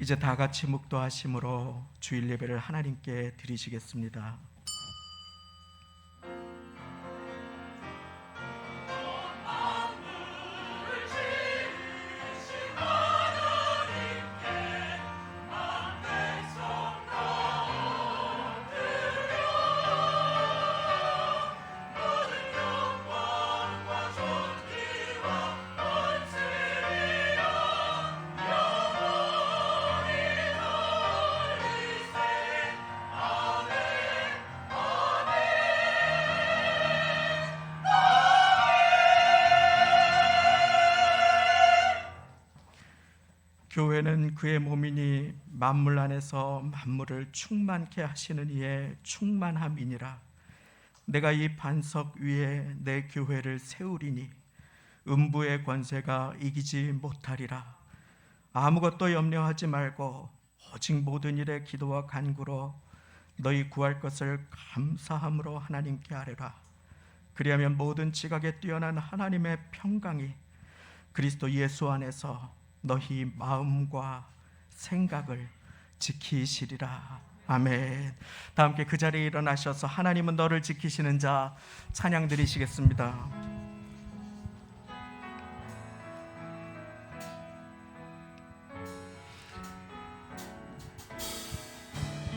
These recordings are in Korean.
이제 다 같이 묵도하심으로 주일 예배를 하나님께 드리시겠습니다. 교회는 그의 몸이니 만물 안에서 만물을 충만케 하시는 이의 충만함이니라. 내가 이 반석 위에 내 교회를 세우리니 음부의 권세가 이기지 못하리라. 아무것도 염려하지 말고 오직 모든 일에 기도와 간구로 너희 구할 것을 감사함으로 하나님께 아뢰라. 그리하면 모든 지각에 뛰어난 하나님의 평강이 그리스도 예수 안에서 너희 마음과 생각을 지키시리라. 아멘. 다 함께 그 자리에 일어나셔서 하나님은 너를 지키시는 자 찬양 드리시겠습니다.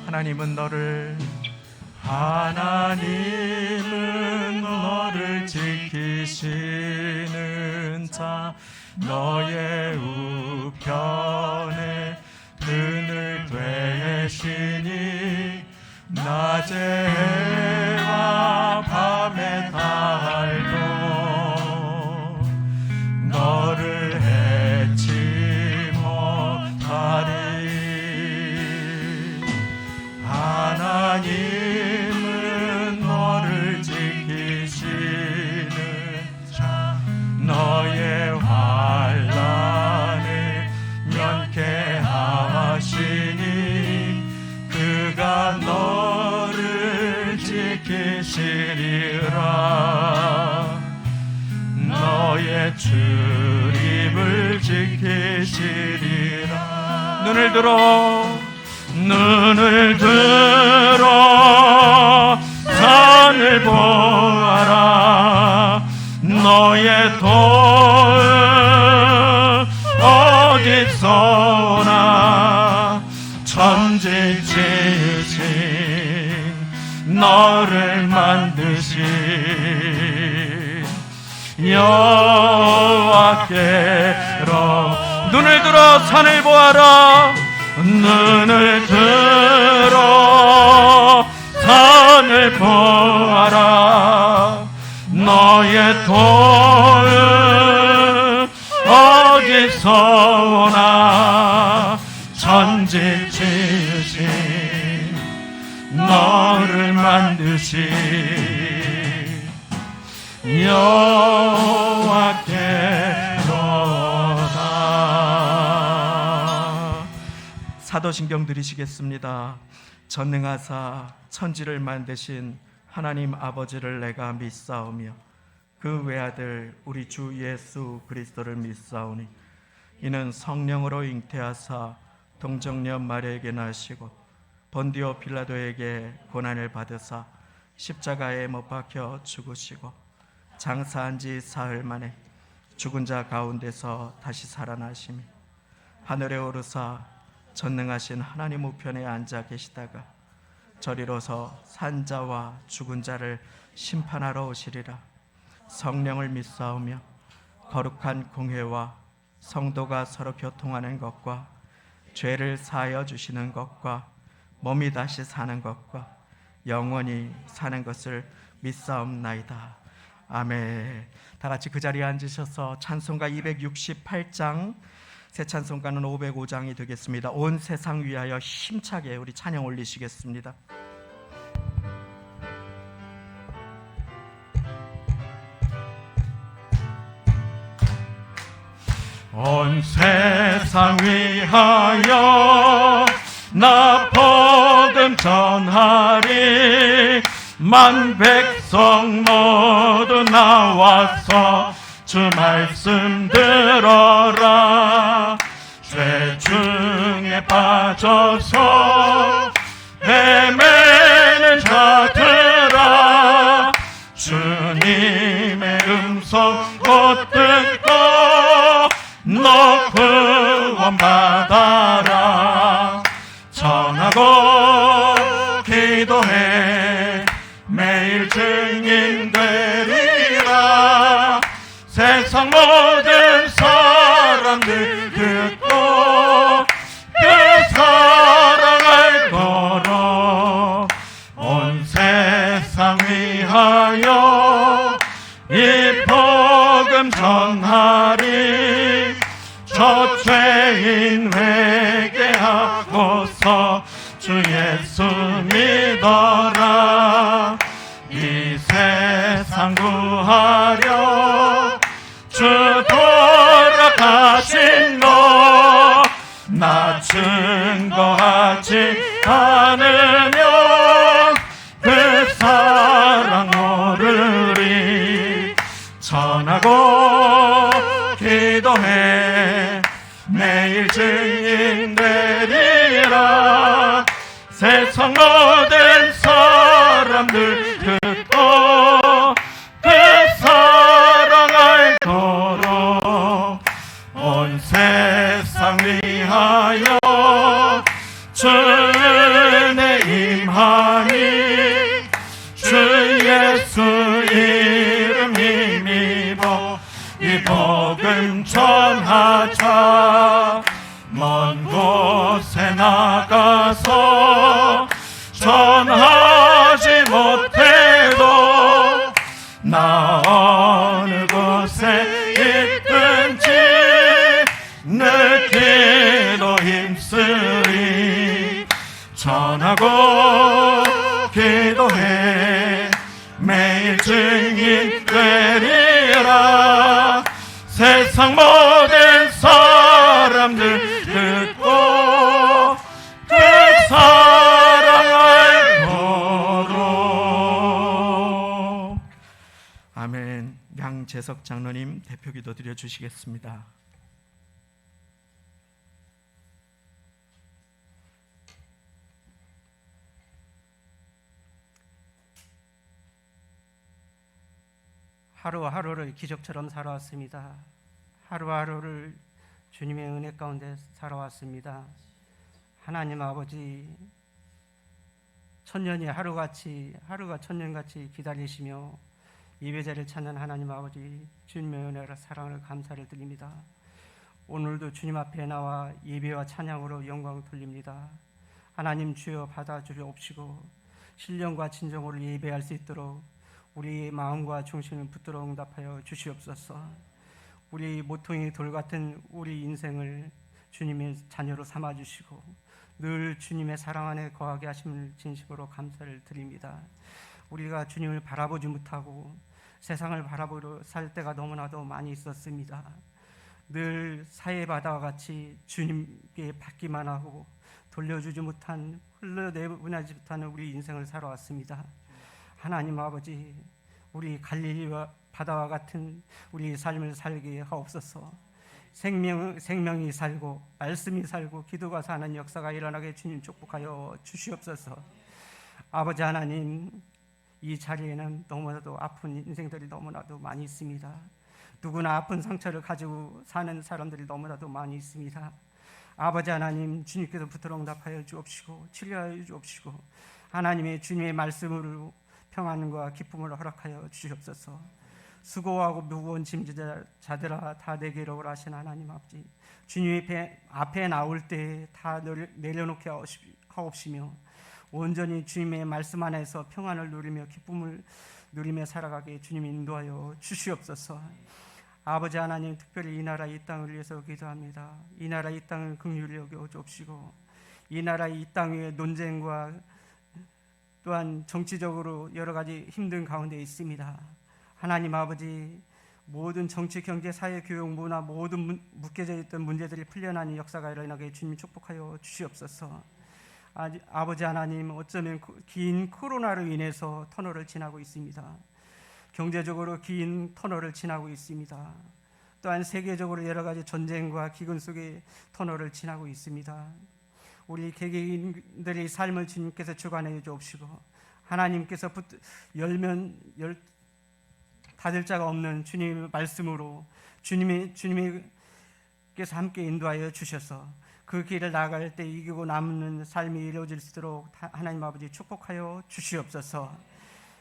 하나님은 너를 지키시는 자, 너의 우편에 그늘 되시니 낮의 해와 밤의 달도 너를 해치 못하리. 하나님은 너를 지키시는 자, 너의 환난을 면케하시니 그가 너를 지키시리라. 너의 출입을 지키시리라. 눈을 들어 산을 보아라. 너의 도움 어디서나 천지 지으신 너를 만드신 여호와께로. 눈을 들어 산을 보아라. 눈을 들어 산을 보아라. 너의 도움 어디서나 천지 지으신 너를 만드신 여호와께로다. 사도신경 드리시겠습니다. 전능하사 천지를 만드신 하나님 아버지를 내가 믿사오며 그 외아들 우리 주 예수 그리스도를 믿사오니 이는 성령으로 잉태하사 동정녀 마리아에게 나시고 본디오 빌라도에게 고난을 받으사 십자가에 못 박혀 죽으시고 장사한 지 사흘 만에 죽은 자 가운데서 다시 살아나시며 하늘에 오르사 전능하신 하나님 우편에 앉아 계시다가 저리로서 산자와 죽은 자를 심판하러 오시리라. 성령을 믿사오며 거룩한 공회와 성도가 서로 교통하는 것과 죄를 사하여 주시는 것과 몸이 다시 사는 것과 영원히 사는 것을 믿사옵나이다. 아멘. 다 같이 그 자리에 앉으셔서 찬송가 268장, 새 찬송가는 505장이 되겠습니다. 온 세상 위하여 힘차게 우리 찬양 올리시겠습니다. 온 세상 위하여 나 복음 전하리. 만 백성 모두 나와서 주 말씀 들어라. 죄 중에 빠져서 헤매는 자들아, 주님의 음성 곧 듣고 너 구원받아라. 전하고 기도해 매일 증인 되리라. 세상 모든 사람들 듣고 그 사랑을 걸어 온 세상 위하여 이 복음 전하리. 저 죄인 회개하고서 주 예수 믿어라. 이 세상 구하려 주 돌아가신 너 나 증거하지 않으면 그 사랑 모르리. 전하고 기도해 매일 증인 되리라. 세상 모든 사람들 듣고 그 사랑을 걸어 온 세상 위하여 주 은혜 임하니. 주 예수 이름 힘입어 이 복음 전하자. 먼 곳에 나가서 전하지 못해도 나 어느 곳에 있든지 늘 기도 힘쓰리. 전하고 기도해 매일 증인 되리라. 세상 모든 사람들 듣고 그 사랑을 걸어. 아멘. 양재석 장로님 대표기도 드려주시겠습니다. 하루하루를 기적처럼 살아왔습니다. 하루하루를 주님의 은혜 가운데 살아왔습니다. 하나님 아버지, 천년이 하루가 천년같이 기다리시며 예배자를 찾는 하나님 아버지, 주님의 은혜와 사랑을 감사를 드립니다. 오늘도 주님 앞에 나와 예배와 찬양으로 영광을 돌립니다. 하나님 주여 받아주옵시고 신령과 진정으로 예배할 수 있도록 우리의 마음과 중심을 붙들어 응답하여 주시옵소서. 우리 모퉁이 돌 같은 우리 인생을 주님의 자녀로 삼아주시고 늘 주님의 사랑 안에 거하게 하심을 진심으로 감사를 드립니다. 우리가 주님을 바라보지 못하고 세상을 바라보려 살 때가 너무나도 많이 있었습니다. 늘 사해바다와 같이 주님께 받기만 하고 돌려주지 못한, 흘러내보내지 못하는 우리 인생을 살아왔습니다. 하나님 아버지, 우리 갈릴리와 바다와 같은 우리 삶을 살게 하옵소서. 생명이 살고 말씀이 살고 기도가 사는 역사가 일어나게 주님 축복하여 주시옵소서. 아버지 하나님, 이 자리에는 너무나도 아픈 인생들이 너무나도 많이 있습니다. 누구나 아픈 상처를 가지고 사는 사람들이 너무나도 많이 있습니다. 아버지 하나님, 주님께서 붙들어 응답하여 주옵시고 치료하여 주옵시고 하나님의 주님의 말씀으로 평안과 기쁨을 허락하여 주시옵소서. 수고하고 무거운 짐자들아 다 내게로 오라 하신 하나님 아버지, 주님의 앞에 나올 때 다 내려놓게 하옵시며 온전히 주님의 말씀 안에서 평안을 누리며 기쁨을 누리며 살아가게 주님 인도하여 주시옵소서. 아버지 하나님, 특별히 이 나라 이 땅을 위해서 기도합니다. 이 나라 이 땅을 긍휼히 여겨 주옵시고 이 나라 이 땅 위에 논쟁과 또한 정치적으로 여러 가지 힘든 가운데 있습니다. 하나님 아버지, 모든 정치, 경제, 사회, 교육, 문화 모든 묶여져 있던 문제들이 풀려나는 역사가 일어나게 주님 축복하여 주시옵소서. 아버지 하나님, 어쩌면 긴 코로나로 인해서 터널을 지나고 있습니다. 경제적으로 긴 터널을 지나고 있습니다. 또한 세계적으로 여러 가지 전쟁과 기근 속에 터널을 지나고 있습니다. 우리 개개인들의 삶을 주님께서 주관해 주옵시고 하나님께서 열면 닫을 자가 없는 주님의 말씀으로 주님께서 함께 인도하여 주셔서 그 길을 나아갈 때 이기고 남는 삶이 이루어질 수 있도록 하나님 아버지 축복하여 주시옵소서.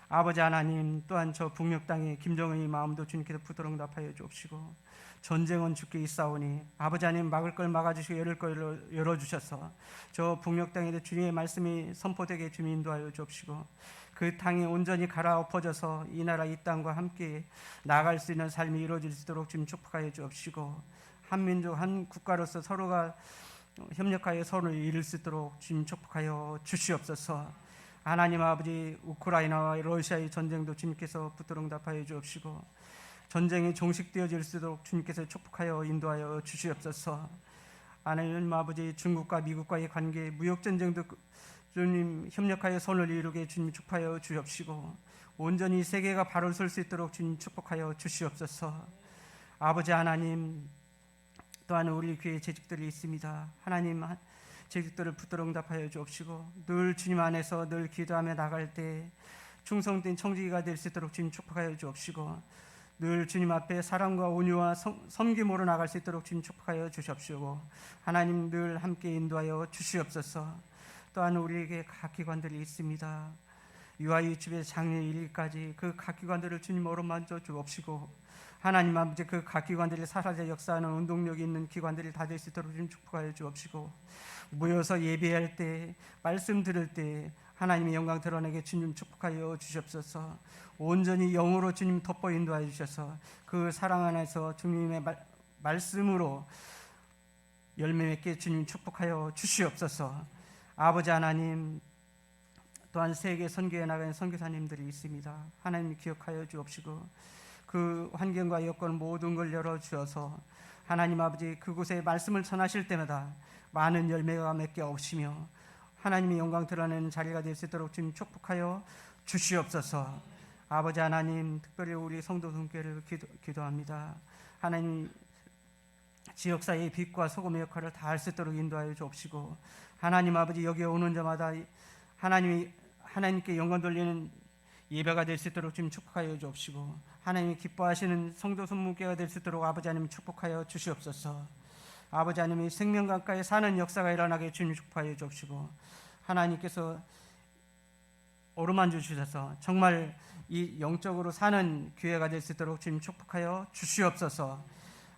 아버지 하나님, 또한 저 북녘 땅의 김정은의 마음도 주님께서 부드러운 답하여 주옵시고 전쟁은 주께 있사오니 아버지 하나님 막을 걸 막아주시고 열을 걸 열어주셔서 저 북녘 땅에 주님의 말씀이 선포되게 주님 인도하여 주옵시고 그 땅이 온전히 갈아엎어져서 이 나라 이 땅과 함께 나아갈 수 있는 삶이 이루어질 수 있도록 주님 축복하여 주옵시고 한 민족 한 국가로서 서로가 협력하여 서로를 이룰 수 있도록 주님 축복하여 주시옵소서. 하나님 아버지, 우크라이나와 러시아의 전쟁도 주님께서 붙들어 응답하여 주옵시고 전쟁이 종식되어질 수 있도록 주님께서 축복하여 인도하여 주시옵소서. 하나님 아버지, 중국과 미국과의 관계 무역전쟁도 주님 협력하여 선을 이루게 주님 축복하여 주옵시고 온전히 세계가 바로 설 수 있도록 주님 축복하여 주시옵소서. 아버지 하나님, 또한 우리 교회 재직들이 있습니다. 하나님, 재직들을 붙들어 응답하여 주옵시고 늘 주님 안에서 늘 기도하며 나갈 때 충성된 청지기가 될 수 있도록 주님 축복하여 주옵시고 늘 주님 앞에 사랑과 온유와 섬김으로 나갈 수 있도록 주님 축복하여 주시옵시고 하나님 늘 함께 인도하여 주시옵소서. 또한 우리에게 각 기관들이 있습니다. 유아 유치부에서 장래 1일까지 그 각 기관들을 주님 어루만져 주옵시고 하나님 아버지, 그 각 기관들이 사라져 역사하는 운동력이 있는 기관들이 다 될 수 있도록 주님 축복하여 주옵시고 모여서 예배할 때 말씀 들을 때 하나님의 영광 드러내게 주님 축복하여 주시옵소서. 온전히 영으로 주님 덮어 인도하여 주셔서 그 사랑 안에서 주님의 말씀으로 열매 맺게 주님 축복하여 주시옵소서. 아버지 하나님, 또한 세계 선교에 나가는 선교사님들이 있습니다. 하나님 기억하여 주옵시고 그 환경과 여건 모든 걸 열어주셔서 하나님 아버지, 그곳에 말씀을 전하실 때마다 많은 열매가 맺게 없으며 하나님의 영광 드러내는 자리가 될 수 있도록 주님 축복하여 주시옵소서. 아버지 하나님, 특별히 우리 성도 선교회를 기도합니다. 하나님, 지역사회의 빛과 소금의 역할을 다할 수 있도록 인도하여 주옵시고 하나님 아버지, 여기에 오는 자마다 하나님께 영광 돌리는 예배가 될 수 있도록 주님 축복하여 주옵시고 하나님이 기뻐하시는 성도 손목회가 될 수 있도록 아버지 하나님 축복하여 주시옵소서. 아버지 하나님이 생명 가까이 사는 역사가 일어나게 주님 축복하여 주옵시고 하나님께서 어루만져 주셔서 정말 이 영적으로 사는 교회가 될 수 있도록 주님 축복하여 주시옵소서.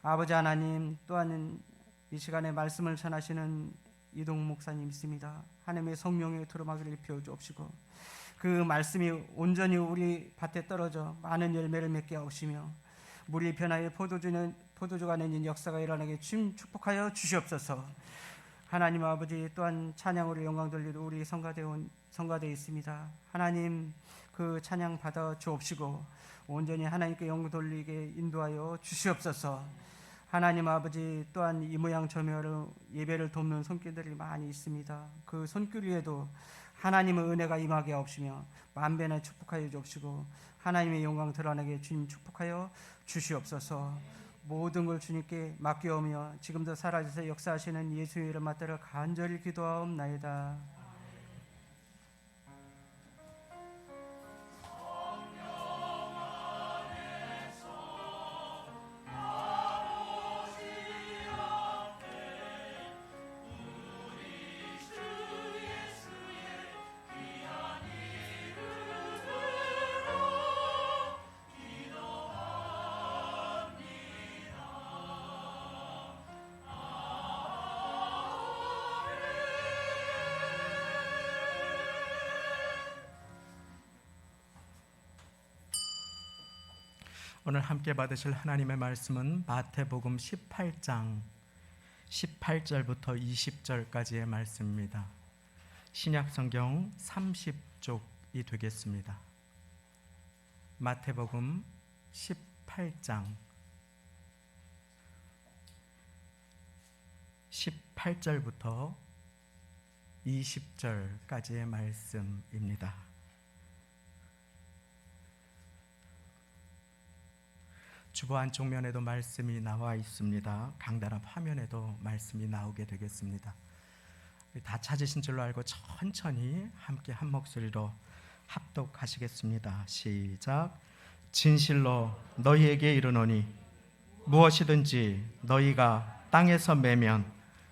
아버지 하나님, 또한 이 시간에 말씀을 전하시는 이동 목사님 있습니다. 하나님의 성령의 두루마기를 입혀 주옵시고 그 말씀이 온전히 우리 밭에 떨어져 많은 열매를 맺게 하시며 물이 변하여 포도주가 내는 역사가 일어나게 주님 축복하여 주시옵소서. 하나님 아버지, 또한 찬양으로 영광 돌리는 우리 성가대에 있습니다. 하나님, 그 찬양 받아 주옵시고 온전히 하나님께 영광 돌리게 인도하여 주시옵소서. 하나님 아버지, 또한 이 모양 저 모양으로 예배를 돕는 손길들이 많이 있습니다. 그 손길 위에도 하나님의 은혜가 임하게 하옵시며 만배나 축복하여 주옵시고 하나님의 영광 드러나게 주님 축복하여 주시옵소서. 모든 걸 주님께 맡겨오며 지금도 살아계셔서 역사하시는 예수의 이름 받들어 간절히 기도하옵나이다. 오늘 함께 받으실 하나님의 말씀은 마태복음 18장 18절부터 20절까지의 말씀입니다. 신약성경 30쪽이 되겠습니다. 마태복음 18장 18절부터 20절까지의 말씀입니다. 주보 안쪽 면에도 말씀이 나와 있습니다. 강단앞 화면에도 말씀이 나오게 되겠습니다. 다 찾으신 줄로 알고 천천히 함께 한 목소리로 합독하시겠습니다. 시작. 진실로 너희에게 이르노니 무엇이든지 너희가 땅에서 매면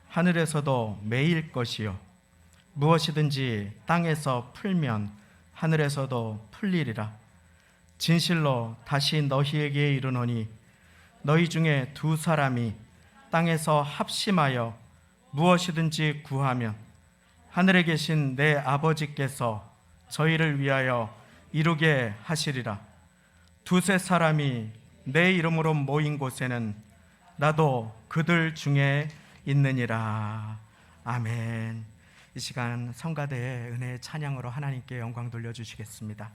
하늘에서도 매일 것이요 무엇이든지 땅에서 풀면 하늘에서도 풀리리라. 진실로 다시 너희에게 이르노니 너희 중에 두 사람이 땅에서 합심하여 무엇이든지 구하면 하늘에 계신 내 아버지께서 저희를 위하여 이루게 하시리라. 두세 사람이 내 이름으로 모인 곳에는 나도 그들 중에 있느니라. 아멘. 이 시간 성가대의 은혜의 찬양으로 하나님께 영광 돌려주시겠습니다.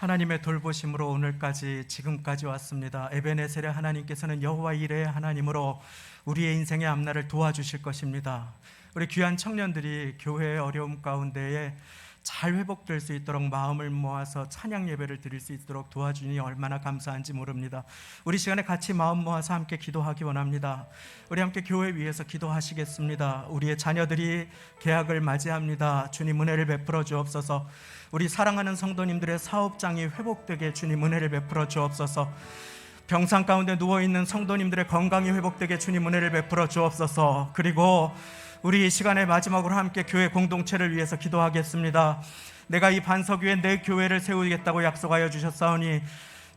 하나님의 돌보심으로 오늘까지 지금까지 왔습니다. 에베네셀의 하나님께서는 여호와 이레의 하나님으로 우리의 인생의 앞날을 도와주실 것입니다. 우리 귀한 청년들이 교회의 어려움 가운데에 잘 회복될 수 있도록 마음을 모아서 찬양 예배를 드릴 수 있도록 도와주니 얼마나 감사한지 모릅니다. 우리 시간에 같이 마음 모아서 함께 기도하기 원합니다. 우리 함께 교회 위에서 기도하시겠습니다. 우리의 자녀들이 개학을 맞이합니다. 주님 은혜를 베풀어 주옵소서. 우리 사랑하는 성도님들의 사업장이 회복되게 주님 은혜를 베풀어 주옵소서. 병상 가운데 누워있는 성도님들의 건강이 회복되게 주님 은혜를 베풀어 주옵소서. 그리고 우리 이 시간에 마지막으로 함께 교회 공동체를 위해서 기도하겠습니다. 내가 이 반석 위에 내 교회를 세우겠다고 약속하여 주셨사오니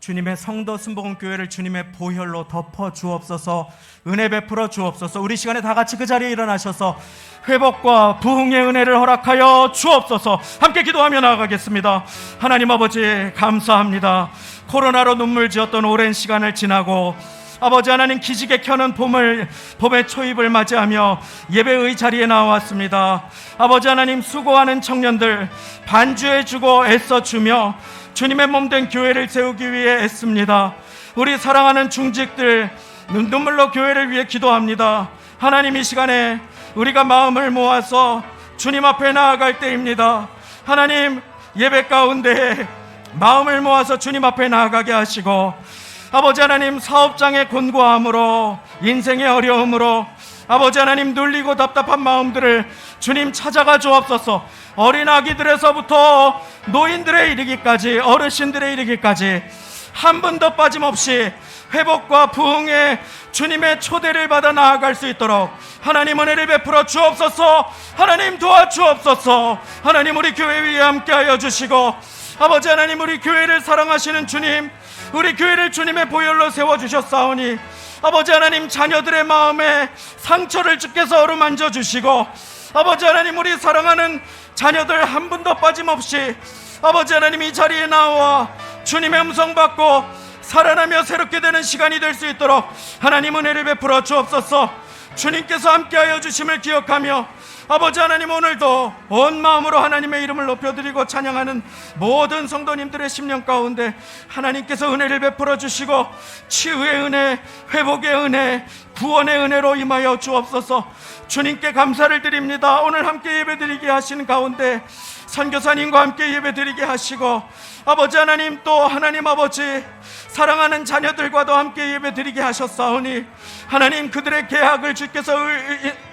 주님의 성도 순복음교회를 주님의 보혈로 덮어 주옵소서. 은혜 베풀어 주옵소서. 우리 시간에 다 같이 그 자리에 일어나셔서 회복과 부흥의 은혜를 허락하여 주옵소서. 함께 기도하며 나아가겠습니다. 하나님 아버지 감사합니다. 코로나로 눈물 지었던 오랜 시간을 지나고 아버지 하나님 기지개 켜는 봄의 초입을 맞이하며 예배의 자리에 나왔습니다. 아버지 하나님 수고하는 청년들 반주해주고 애써주며 주님의 몸된 교회를 세우기 위해 애씁니다. 우리 사랑하는 중직들 눈물로 교회를 위해 기도합니다. 하나님 이 시간에 우리가 마음을 모아서 주님 앞에 나아갈 때입니다. 하나님 예배 가운데 마음을 모아서 주님 앞에 나아가게 하시고 아버지 하나님 사업장의 곤고함으로 인생의 어려움으로 아버지 하나님 눌리고 답답한 마음들을 주님 찾아가 주옵소서. 어린 아기들에서부터 노인들에 이르기까지 어르신들에 이르기까지 한 분도 빠짐없이 회복과 부흥의 주님의 초대를 받아 나아갈 수 있도록 하나님 은혜를 베풀어 주옵소서. 하나님 도와주옵소서. 하나님 우리 교회 위에 함께하여 주시고 아버지 하나님 우리 교회를 사랑하시는 주님 우리 교회를 주님의 보혈로 세워주셨사오니 아버지 하나님 자녀들의 마음에 상처를 주께서 어루만져 주시고 아버지 하나님 우리 사랑하는 자녀들 한 분도 빠짐없이 아버지 하나님 이 자리에 나와 주님의 음성 받고 살아나며 새롭게 되는 시간이 될 수 있도록 하나님 은혜를 베풀어 주옵소서. 주님께서 함께하여 주심을 기억하며 아버지 하나님 오늘도 온 마음으로 하나님의 이름을 높여드리고 찬양하는 모든 성도님들의 심령 가운데 하나님께서 은혜를 베풀어 주시고 치유의 은혜, 회복의 은혜, 구원의 은혜로 임하여 주옵소서. 주님께 감사를 드립니다. 오늘 함께 예배드리게 하시는 가운데 선교사님과 함께 예배드리게 하시고 아버지 하나님 또 하나님 아버지 사랑하는 자녀들과도 함께 예배드리게 하셨사오니 하나님 그들의 계약을 주께서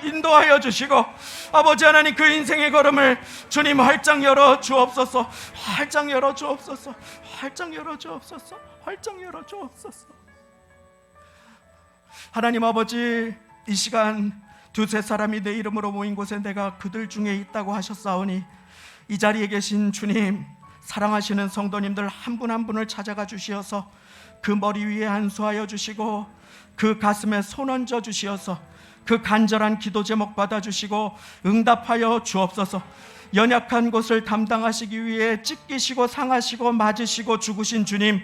인도하여 주시고 아버지 하나님 그 인생의 걸음을 주님 활짝 열어 주옵소서. 활짝 열어 주옵소서. 활짝 열어 주옵소서. 활짝 열어 주옵소서. 하나님 아버지 이 시간 두세 사람이 내 이름으로 모인 곳에 내가 그들 중에 있다고 하셨사오니 이 자리에 계신 주님 사랑하시는 성도님들 한 분 한 분을 찾아가 주시어서 그 머리 위에 안수하여 주시고 그 가슴에 손 얹어 주시어서 그 간절한 기도 제목 받아주시고 응답하여 주옵소서. 연약한 곳을 담당하시기 위해 찢기시고 상하시고 맞으시고 죽으신 주님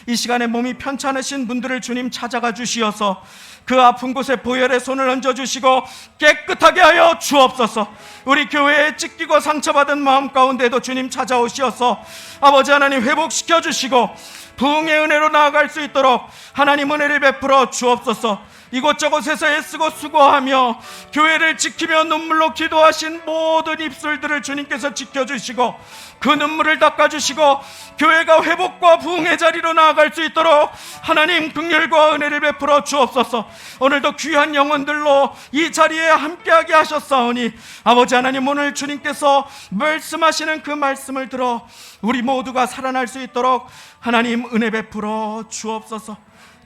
이 시간에 몸이 편찮으신 분들을 주님 찾아가 주시어서 그 아픈 곳에 보혈의 손을 얹어주시고 깨끗하게 하여 주옵소서. 우리 교회에 찢기고 상처받은 마음 가운데도 주님 찾아오시어서 아버지 하나님 회복시켜 주시고 부흥의 은혜로 나아갈 수 있도록 하나님 은혜를 베풀어 주옵소서. 이곳저곳에서 애쓰고 수고하며 교회를 지키며 눈물로 기도하신 모든 입술들을 주님께서 지켜주시고 그 눈물을 닦아주시고 교회가 회복과 부흥의 자리로 나아갈 수 있도록 하나님 긍휼과 은혜를 베풀어 주옵소서. 오늘도 귀한 영혼들로 이 자리에 함께하게 하셨사오니 아버지 하나님 오늘 주님께서 말씀하시는 그 말씀을 들어 우리 모두가 살아날 수 있도록 하나님 은혜 베풀어 주옵소서.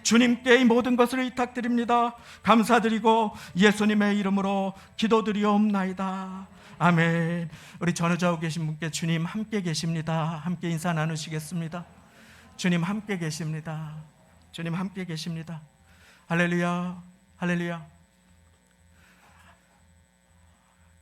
주님께 이 모든 것을 위탁드립니다. 감사드리고 예수님의 이름으로 기도드리옵나이다. 아멘. 우리 전우좌우 계신 분께 주님 함께 계십니다. 함께 인사 나누시겠습니다. 주님 함께 계십니다. 주님 함께 계십니다. 할렐루야, 할렐루야.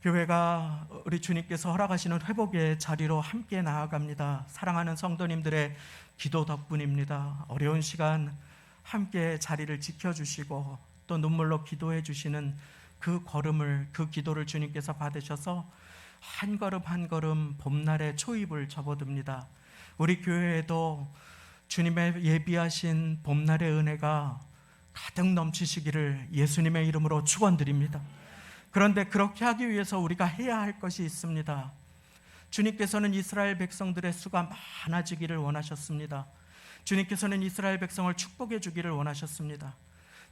교회가 우리 주님께서 허락하시는 회복의 자리로 함께 나아갑니다. 사랑하는 성도님들의 기도 덕분입니다. 어려운 시간 함께 자리를 지켜주시고 또 눈물로 기도해 주시는 그 걸음을, 그 기도를 주님께서 받으셔서 한 걸음 한 걸음 봄날의 초입을 접어듭니다. 우리 교회에도 주님의 예비하신 봄날의 은혜가 가득 넘치시기를 예수님의 이름으로 축원드립니다. 그런데 그렇게 하기 위해서 우리가 해야 할 것이 있습니다. 주님께서는 이스라엘 백성들의 수가 많아지기를 원하셨습니다. 주님께서는 이스라엘 백성을 축복해 주기를 원하셨습니다.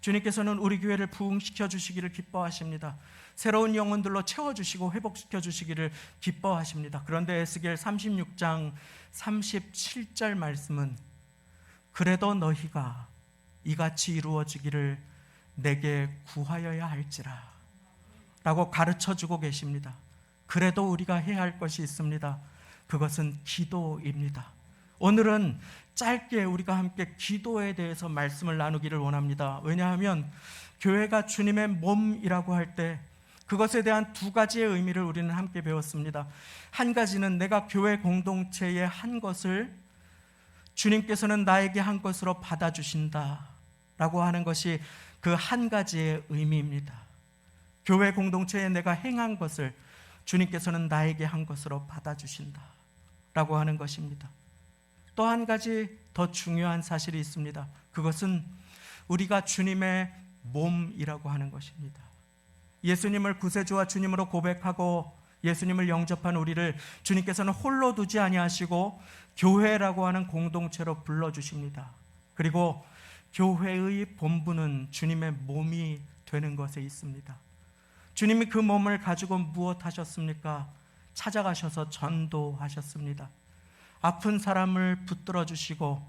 주님께서는 우리 교회를 부흥시켜 주시기를 기뻐하십니다. 새로운 영혼들로 채워주시고 회복시켜 주시기를 기뻐하십니다. 그런데 에스겔 36장 37절 말씀은 그래도 너희가 이같이 이루어지기를 내게 구하여야 할지라 라고 가르쳐주고 계십니다. 그래도 우리가 해야 할 것이 있습니다. 그것은 기도입니다. 오늘은 짧게 우리가 함께 기도에 대해서 말씀을 나누기를 원합니다. 왜냐하면 교회가 주님의 몸이라고 할 때 그것에 대한 두 가지의 의미를 우리는 함께 배웠습니다. 한 가지는 내가 교회 공동체에 한 것을 주님께서는 나에게 한 것으로 받아주신다라고 하는 것이 그 한 가지의 의미입니다. 교회 공동체에 내가 행한 것을 주님께서는 나에게 한 것으로 받아주신다라고 하는 것입니다. 또 한 가지 더 중요한 사실이 있습니다. 그것은 우리가 주님의 몸이라고 하는 것입니다. 예수님을 구세주와 주님으로 고백하고 예수님을 영접한 우리를 주님께서는 홀로 두지 아니하시고 교회라고 하는 공동체로 불러주십니다. 그리고 교회의 본분은 주님의 몸이 되는 것에 있습니다. 주님이 그 몸을 가지고 무엇 하셨습니까? 찾아가셔서 전도하셨습니다. 아픈 사람을 붙들어 주시고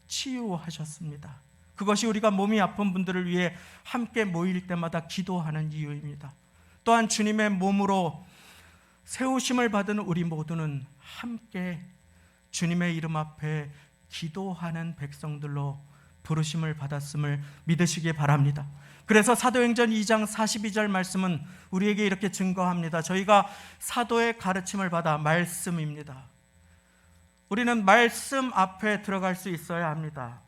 치유하셨습니다. 그것이 우리가 몸이 아픈 분들을 위해 함께 모일 때마다 기도하는 이유입니다. 또한 주님의 몸으로 세우심을 받은 우리 모두는 함께 주님의 이름 앞에 기도하는 백성들로 부르심을 받았음을 믿으시기 바랍니다. 그래서 사도행전 2장 42절 말씀은 우리에게 이렇게 증거합니다. 저희가 사도의 가르침을 받아 말씀입니다. 우리는 말씀 앞에 들어갈 수 있어야 합니다.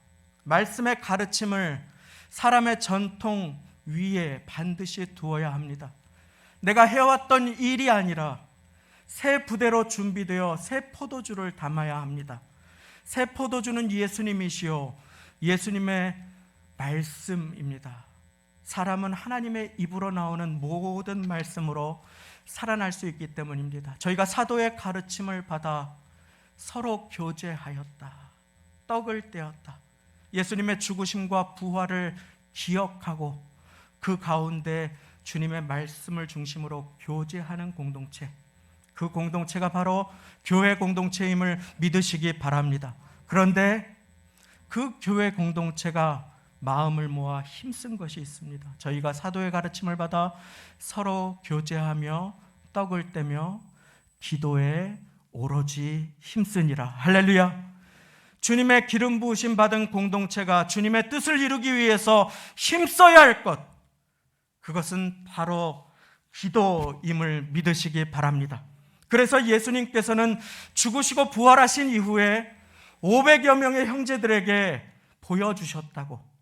말씀의 가르침을 사람의 전통 위에 반드시 두어야 합니다. 내가 해왔던 일이 아니라 새 부대로 준비되어 새 포도주를 담아야 합니다. 새 포도주는 예수님이시요 예수님의 말씀입니다. 사람은 하나님의 입으로 나오는 모든 말씀으로 살아날 수 있기 때문입니다. 저희가 사도의 가르침을 받아 서로 교제하였다. 떡을 떼었다. 예수님의 죽으심과 부활을 기억하고 그 가운데 주님의 말씀을 중심으로 교제하는 공동체, 그 공동체가 바로 교회 공동체임을 믿으시기 바랍니다. 그런데 그 교회 공동체가 마음을 모아 힘쓴 것이 있습니다. 저희가 사도의 가르침을 받아 서로 교제하며 떡을 떼며 기도에 오로지 힘쓰니라. 할렐루야. 주님의 기름 부으심 받은 공동체가 주님의 뜻을 이루기 위해서 힘써야 할 것, 그것은 바로 기도임을 믿으시기 바랍니다. 그래서 예수님께서는 죽으시고 부활하신 이후에 500여 명의 형제들에게 보여주셨다고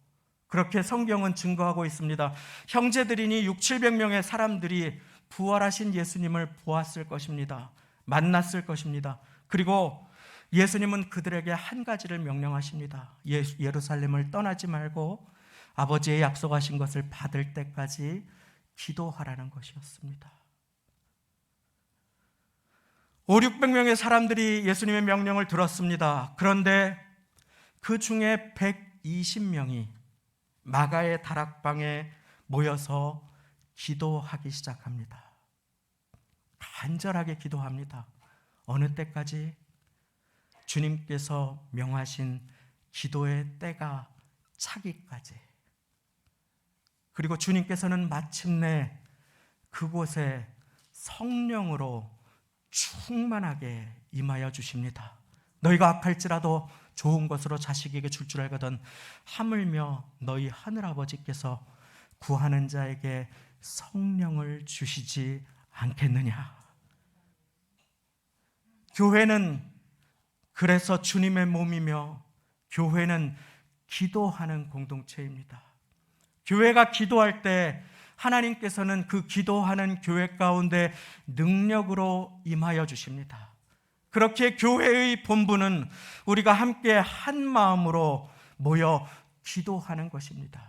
그렇게 성경은 증거하고 있습니다. 형제들이니 600~700명의 사람들이 부활하신 예수님을 보았을 것입니다. 만났을 것입니다. 그리고 예수님은 그들에게 한 가지를 명령하십니다. 예루살렘을 떠나지 말고 아버지의 약속하신 것을 받을 때까지 기도하라는 것이었습니다. 500~600명의 사람들이 예수님의 명령을 들었습니다. 그런데 그 중에 120명이 마가의 다락방에 모여서 기도하기 시작합니다. 간절하게 기도합니다. 어느 때까지? 주님께서 명하신 기도의 때가 차기까지. 그리고 주님께서는 마침내 그곳에 성령으로 충만하게 임하여 주십니다. 너희가 악할지라도 좋은 것으로 자식에게 줄 줄 알거든 하물며 너희 하늘아버지께서 구하는 자에게 성령을 주시지 않겠느냐. 교회는 그래서 주님의 몸이며 교회는 기도하는 공동체입니다. 교회가 기도할 때 하나님께서는 그 기도하는 교회 가운데 능력으로 임하여 주십니다. 그렇게 교회의 본분은 우리가 함께 한 마음으로 모여 기도하는 것입니다.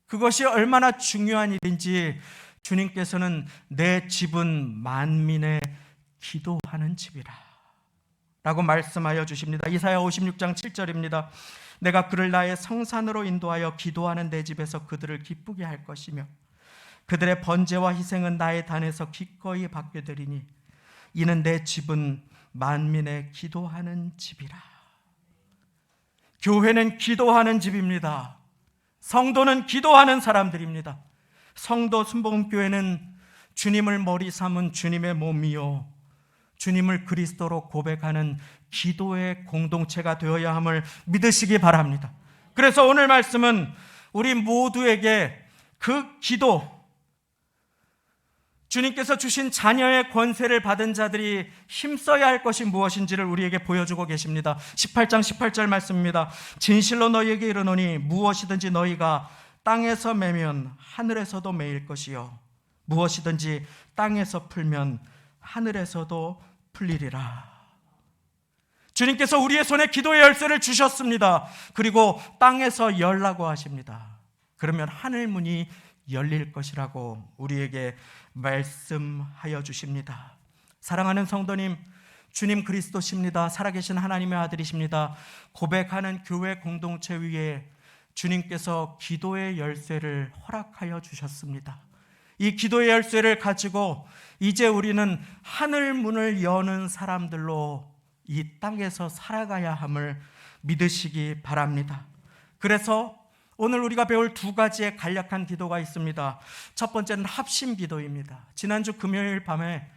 그것이 얼마나 중요한 일인지 주님께서는 내 집은 만민의 기도하는 집이라 라고 말씀하여 주십니다. 이사야 56장 7절입니다. 내가 그를 나의 성산으로 인도하여 기도하는 내 집에서 그들을 기쁘게 할 것이며 그들의 번제와 희생은 나의 단에서 기꺼이 받게 되리니 이는 내 집은 만민의 기도하는 집이라. 교회는 기도하는 집입니다. 성도는 기도하는 사람들입니다. 성도 순복음교회는 주님을 머리 삼은 주님의 몸이요 주님을 그리스도로 고백하는 기도의 공동체가 되어야 함을 믿으시기 바랍니다. 그래서 오늘 말씀은 우리 모두에게 그 기도, 주님께서 주신 자녀의 권세를 받은 자들이 힘써야 할 것이 무엇인지를 우리에게 보여주고 계십니다. 18장 18절 말씀입니다. 진실로 너희에게 이르노니 무엇이든지 너희가 땅에서 매면 하늘에서도 매일 것이요 무엇이든지 땅에서 풀면 하늘에서도 풀리리라. 주님께서 우리의 손에 기도의 열쇠를 주셨습니다. 그리고 땅에서 열라고 하십니다. 그러면 하늘 문이 열릴 것이라고 우리에게 말씀하여 주십니다. 사랑하는 성도님, 주님 그리스도십니다. 살아계신 하나님의 아들이십니다. 고백하는 교회 공동체 위에 주님께서 기도의 열쇠를 허락하여 주셨습니다. 이 기도의 열쇠를 가지고 이제 우리는 하늘 문을 여는 사람들로 이 땅에서 살아가야 함을 믿으시기 바랍니다. 그래서 오늘 우리가 배울 두 가지의 간략한 기도가 있습니다. 첫 번째는 합심 기도입니다. 지난주 금요일 밤에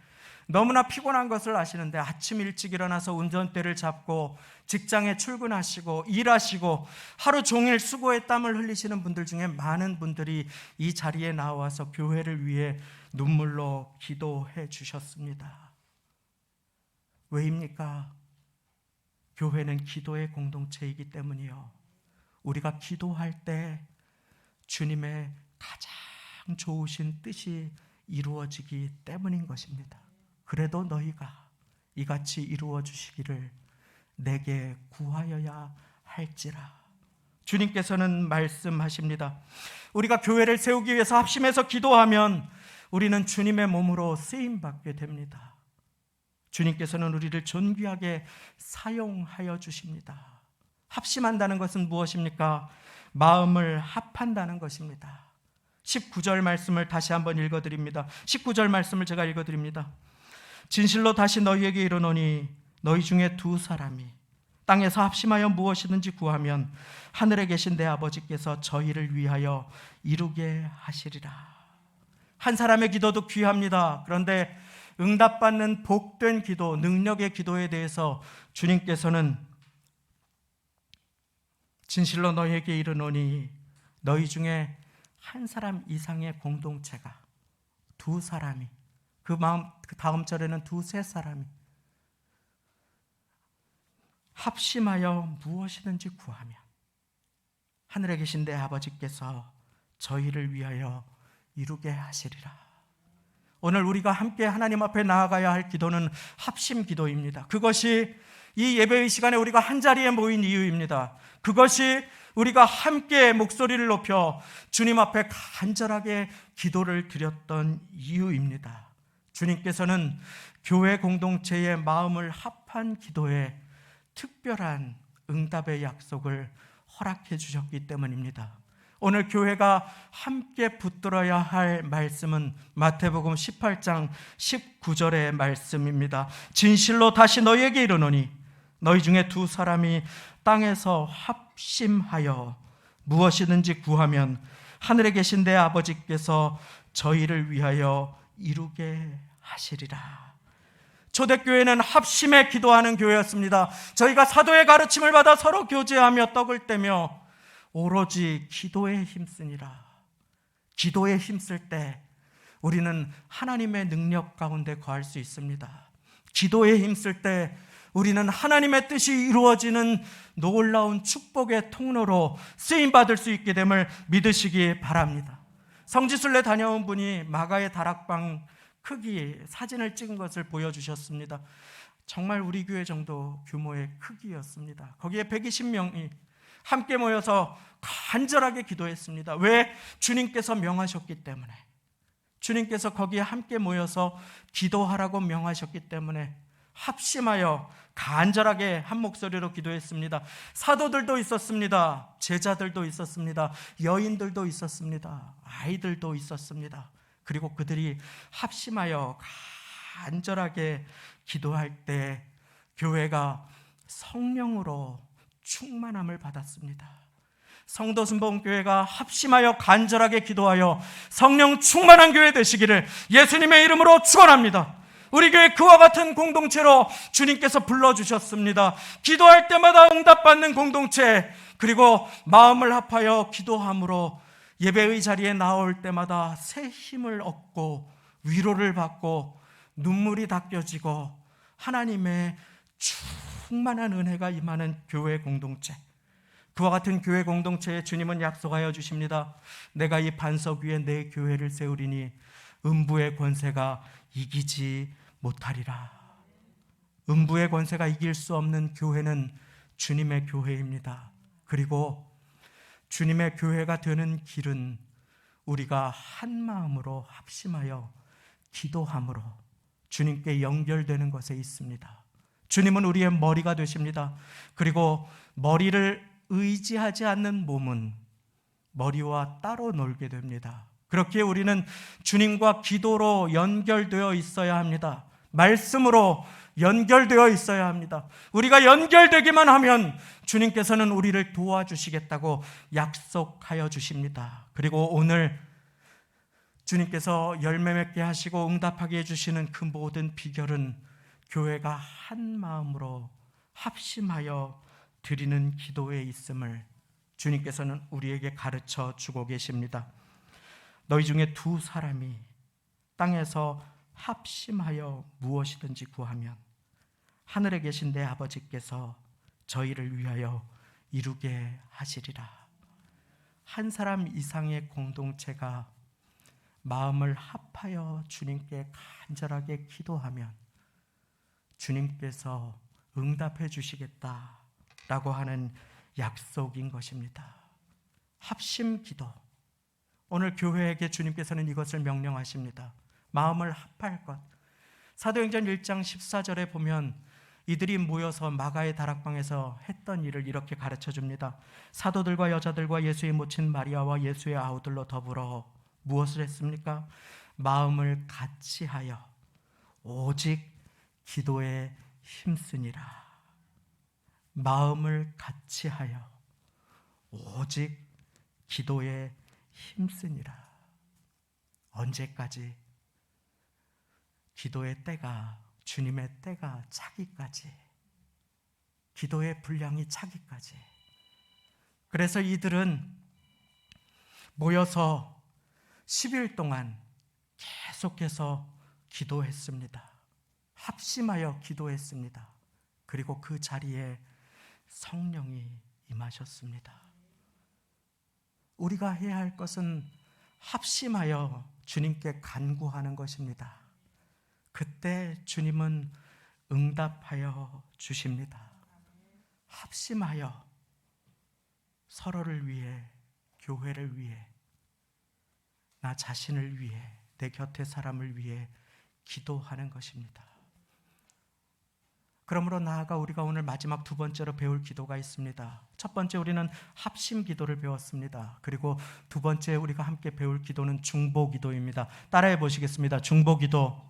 너무나 피곤한 것을 아시는데 아침 일찍 일어나서 운전대를 잡고 직장에 출근하시고 일하시고 하루 종일 수고의 땀을 흘리시는 분들 중에 많은 분들이 이 자리에 나와서 교회를 위해 눈물로 기도해 주셨습니다. 왜입니까? 교회는 기도의 공동체이기 때문이요. 우리가 기도할 때 주님의 가장 좋으신 뜻이 이루어지기 때문인 것입니다. 그래도 너희가 이같이 이루어 주시기를 내게 구하여야 할지라. 주님께서는 말씀하십니다. 우리가 교회를 세우기 위해서 합심해서 기도하면 우리는 주님의 몸으로 쓰임받게 됩니다. 주님께서는 우리를 존귀하게 사용하여 주십니다. 합심한다는 것은 무엇입니까? 마음을 합한다는 것입니다. 19절 말씀을 다시 한번 읽어드립니다. 19절 말씀을 제가 읽어드립니다. 진실로 다시 너희에게 이르노니 너희 중에 두 사람이 땅에서 합심하여 무엇이든지 구하면 하늘에 계신 내 아버지께서 저희를 위하여 이루게 하시리라. 한 사람의 기도도 귀합니다. 그런데 응답받는 복된 기도, 능력의 기도에 대해서 주님께서는 진실로 너희에게 이르노니 너희 중에 한 사람 이상의 공동체가 두 사람이 그 다음 절에는 두세 사람이 합심하여 무엇이든지 구하면 하늘에 계신 내 아버지께서 저희를 위하여 이루게 하시리라. 오늘 우리가 함께 하나님 앞에 나아가야 할 기도는 합심 기도입니다. 그것이 이 예배의 시간에 우리가 한자리에 모인 이유입니다. 그것이 우리가 함께 목소리를 높여 주님 앞에 간절하게 기도를 드렸던 이유입니다. 주님께서는 교회 공동체의 마음을 합한 기도에 특별한 응답의 약속을 허락해 주셨기 때문입니다. 오늘 교회가 함께 붙들어야 할 말씀은 마태복음 18장 19절의 말씀입니다. 진실로 다시 너희에게 이르노니 너희 중에 두 사람이 땅에서 합심하여 무엇이든지 구하면 하늘에 계신 내 아버지께서 저희를 위하여 이루게 하시리라. 초대교회는 합심해 기도하는 교회였습니다. 저희가 사도의 가르침을 받아 서로 교제하며 떡을 떼며 오로지 기도에 힘쓰니라. 기도에 힘쓸 때 우리는 하나님의 능력 가운데 거할 수 있습니다. 기도에 힘쓸 때 우리는 하나님의 뜻이 이루어지는 놀라운 축복의 통로로 쓰임받을 수 있게 됨을 믿으시기 바랍니다. 성지순례 다녀온 분이 마가의 다락방 크기 사진을 찍은 것을 보여주셨습니다. 정말 우리 교회 정도 규모의 크기였습니다. 거기에 120명이 함께 모여서 간절하게 기도했습니다. 왜? 주님께서 명하셨기 때문에. 주님께서 거기에 함께 모여서 기도하라고 명하셨기 때문에 합심하여 간절하게 한 목소리로 기도했습니다. 사도들도 있었습니다. 제자들도 있었습니다. 여인들도 있었습니다. 아이들도 있었습니다. 그리고 그들이 합심하여 간절하게 기도할 때 교회가 성령으로 충만함을 받았습니다. 성도 순복음교회가 합심하여 간절하게 기도하여 성령 충만한 교회 되시기를 예수님의 이름으로 축원합니다. 우리 교회 그와 같은 공동체로 주님께서 불러주셨습니다. 기도할 때마다 응답받는 공동체, 그리고 마음을 합하여 기도함으로 예배의 자리에 나올 때마다 새 힘을 얻고 위로를 받고 눈물이 닦여지고 하나님의 충만한 은혜가 임하는 교회 공동체, 그와 같은 교회 공동체에 주님은 약속하여 주십니다. 내가 이 반석 위에 내 교회를 세우리니 음부의 권세가 이기지 못하리라. 음부의 권세가 이길 수 없는 교회는 주님의 교회입니다. 그리고 주님의 교회가 되는 길은 우리가 한 마음으로 합심하여 기도함으로 주님께 연결되는 것에 있습니다. 주님은 우리의 머리가 되십니다. 그리고 머리를 의지하지 않는 몸은 머리와 따로 놀게 됩니다. 그렇기에 우리는 주님과 기도로 연결되어 있어야 합니다. 말씀으로 연결되어 있어야 합니다. 우리가 연결되기만 하면 주님께서는 우리를 도와주시겠다고 약속하여 주십니다. 그리고 오늘 주님께서 열매 맺게 하시고 응답하게 해주시는 그 모든 비결은 교회가 한 마음으로 합심하여 드리는 기도에 있음을 주님께서는 우리에게 가르쳐 주고 계십니다. 너희 중에 두 사람이 땅에서 합심하여 무엇이든지 구하면 하늘에 계신 내 아버지께서 저희를 위하여 이루게 하시리라. 한 사람 이상의 공동체가 마음을 합하여 주님께 간절하게 기도하면 주님께서 응답해 주시겠다라고 하는 약속인 것입니다. 합심 기도. 오늘 교회에게 주님께서는 이것을 명령하십니다. 마음을 합할 것. 사도행전 1장 14절에 보면 이들이 모여서 마가의 다락방에서 했던 일을 이렇게 가르쳐 줍니다. 사도들과 여자들과 예수의 모친 마리아와 예수의 아우들로 더불어 무엇을 했습니까? 마음을 같이하여 오직 기도에 힘쓰니라. 마음을 같이하여 오직 기도에 힘쓰니라. 언제까지? 기도의 때가, 주님의 때가 차기까지, 기도의 분량이 차기까지. 그래서 이들은 모여서 10일 동안 계속해서 기도했습니다. 합심하여 기도했습니다. 그리고 그 자리에 성령이 임하셨습니다. 우리가 해야 할 것은 합심하여 주님께 간구하는 것입니다. 그때 주님은 응답하여 주십니다. 합심하여 서로를 위해, 교회를 위해, 나 자신을 위해, 내 곁의 사람을 위해 기도하는 것입니다. 그러므로 나아가 우리가 오늘 마지막 두 번째로 배울 기도가 있습니다. 첫 번째 우리는 합심 기도를 배웠습니다. 그리고 두 번째 우리가 함께 배울 기도는 중보 기도입니다. 따라해 보시겠습니다. 중보 기도.